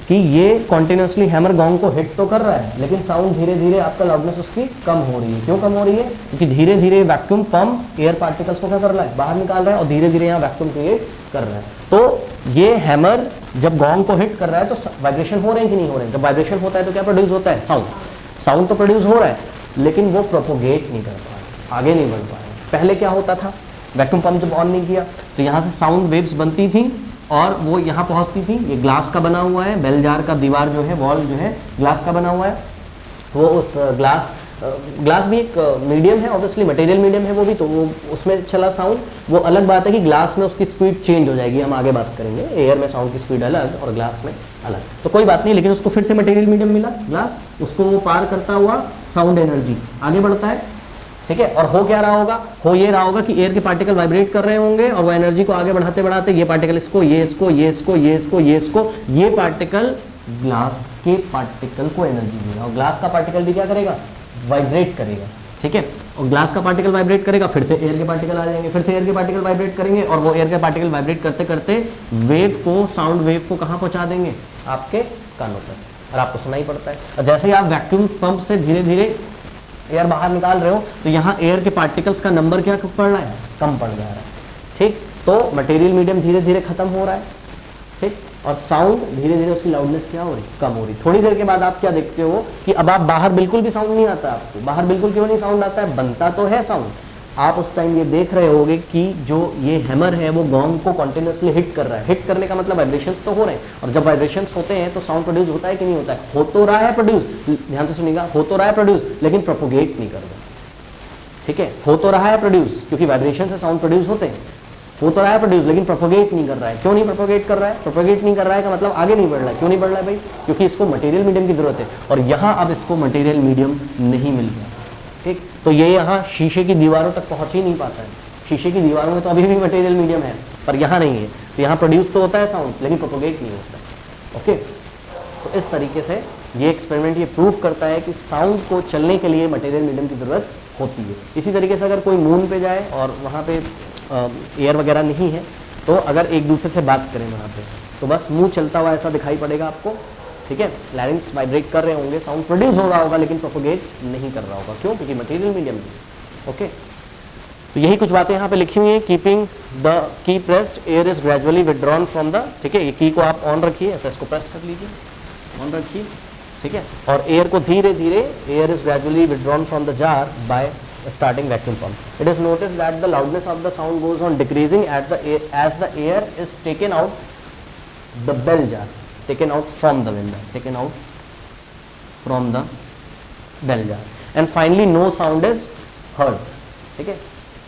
कि ये कॉन्टिन्यूसली हैमर गोंग को हिट तो कर रहा है, लेकिन साउंड धीरे धीरे आपका लाउडनेस उसकी कम हो रही है। क्यों कम हो रही है? क्योंकि धीरे धीरे वैक्यूम पंप एयर पार्टिकल्स को क्या कर रहा है, बाहर निकाल रहा है और धीरे धीरे यहाँ वैक्यूम क्रिएट कर रहा है। तो ये हैमर जब गोंग को हिट कर रहा है तो वाइब्रेशन हो रहे हैं कि नहीं हो रहे हैं? जब वाइब्रेशन होता है तो क्या प्रोड्यूस होता है, साउंड। साउंड तो प्रोड्यूस हो रहा है लेकिन वो प्रोपोगेट नहीं कर पा रहा, आगे नहीं बढ़ पा रहा। पहले क्या होता था, वैक्यूम पंप जब ऑन नहीं किया तो यहाँ से साउंड वेव्स बनती थी और वो यहाँ पहुँचती थी। ये ग्लास का बना हुआ है, बेल जार का दीवार जो है, वॉल जो है ग्लास का बना हुआ है। वो उस ग्लास भी एक मीडियम है, ऑब्वियसली मटेरियल मीडियम है वो भी, तो वो उसमें चला साउंड। वो अलग बात है कि ग्लास में उसकी स्पीड चेंज हो जाएगी, हम आगे बात करेंगे। एयर में साउंड की स्पीड अलग और ग्लास में अलग, तो कोई बात नहीं। लेकिन उसको फिर से मटेरियल मीडियम मिला ग्लास, उसको वो पार करता हुआ साउंड एनर्जी आगे बढ़ता है, ठीक है। और हो क्या रहा होगा, हो ये रहा होगा कि एयर के पार्टिकल वाइब्रेट कर रहे होंगे और वो एनर्जी को आगे बढ़ाते बढ़ाते ये पार्टिकल इसको, ये इसको, ये इसको, ये इसको, ये इसको, ये पार्टिकल ग्लास के पार्टिकल को एनर्जी देगा और ग्लास का पार्टिकल भी क्या करेगा, वाइब्रेट करेगा, ठीक है। और ग्लास का पार्टिकल वाइब्रेट करेगा, फिर से एयर के पार्टिकल आ जाएंगे, फिर से एयर के पार्टिकल वाइब्रेट करेंगे और वो एयर के पार्टिकल वाइब्रेट करते करते वेव को, साउंड वेव को कहाँ पहुँचा देंगे, आपके कानों तक, और आपको सुनाई पड़ता है। और जैसे ही आप वैक्यूम पंप से धीरे धीरे एयर बाहर निकाल रहे हो तो यहाँ एयर के पार्टिकल्स का नंबर क्या पड़ रहा है, कम पड़ जा रहा है, ठीक। तो मटेरियल मीडियम धीरे धीरे खत्म हो रहा है, ठीक। और साउंड धीरे धीरे उसकी लाउडनेस क्या हो रही, कम हो रही। थोड़ी देर के बाद आप क्या देखते हो कि अब आप बाहर बिल्कुल भी साउंड नहीं आता आपको। बाहर बिल्कुल क्यों नहीं साउंड आता है, बनता तो है साउंड। आप उस टाइम ये देख रहे होगे कि जो ये हैमर है वो गोंग को कंटिन्यूअसली हिट कर रहा है। हिट करने का मतलब वाइब्रेशंस तो हो रहे हैं, और जब वाइब्रेशंस होते हैं तो साउंड प्रोड्यूस होता है कि नहीं होता है, हो तो रहा है प्रोड्यूस, ध्यान से सुनिएगा, हो तो रहा है प्रोड्यूस लेकिन प्रोपोगेट नहीं कर रहा, ठीक है। हो तो रहा है प्रोड्यूस क्योंकि वाइब्रेशन से साउंड प्रोड्यूस होते हैं, हो तो रहा है प्रोड्यूस लेकिन प्रोपोगेट नहीं कर रहा है। क्यों नहीं प्रोपोगेट कर रहा है? प्रोपोगेट नहीं कर रहा है का मतलब आगे नहीं बढ़ रहा है। क्यों नहीं बढ़ रहा है भाई? क्योंकि इसको मटेरियल मीडियम की जरूरत है और यहाँ अब इसको मटेरियल मीडियम नहीं मिल रहा, ठीक। तो ये यहाँ शीशे की दीवारों तक पहुँच ही नहीं पाता है। शीशे की दीवारों में तो अभी भी मटेरियल मीडियम है पर यहाँ नहीं है, तो यहाँ प्रोड्यूस तो होता है साउंड लेकिन प्रोपोगेट नहीं होता है, ओके। तो इस तरीके से ये एक्सपेरिमेंट ये प्रूव करता है कि साउंड को चलने के लिए मटेरियल मीडियम की ज़रूरत होती है। इसी तरीके से अगर कोई मून पे जाए और वहाँ पे एयर वगैरह नहीं है तो अगर एक दूसरे से बात करें वहाँ पे तो बस मुंह चलता हुआ ऐसा दिखाई पड़ेगा आपको, ठीक है। लैरिंग्स वाइब्रेट कर रहे होंगे, साउंड प्रोड्यूस हो रहा होगा लेकिन प्रोपोगेट नहीं कर रहा होगा। क्यों? क्योंकि मटेरियल मीडियम है, ओके। तो यही कुछ बातें यहाँ पे लिखी हुई हैं। Keeping the key pressed, air is gradually withdrawn from the, ठीक है। ये की को आप ऑन रखिए, ऐसा इसको प्रेस कर लीजिए, ऑन रखिए, ठीक है। और एयर को धीरे धीरे, air is gradually withdrawn from the jar by starting vacuum pump. It is noticed that the loudness of the sound goes on decreasing as the air is taken out the bell jar, taken out from the bell jar, and finally no sound is heard, ठीक है।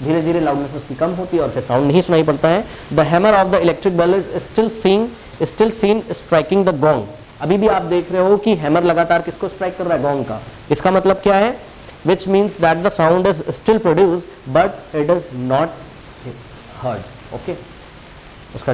धीरे धीरे loudness उसकी कम होती है और फिर sound नहीं सुनाई पड़ता है। The hammer of the electric bell is still seen striking the gong. अभी भी आप देख रहे हो कि हैमर लगातार किसको स्ट्राइक कर रहा है, गॉन्ग का। इसका मतलब क्या है? Which means that the sound is still produced but it is not heard, okay. उसका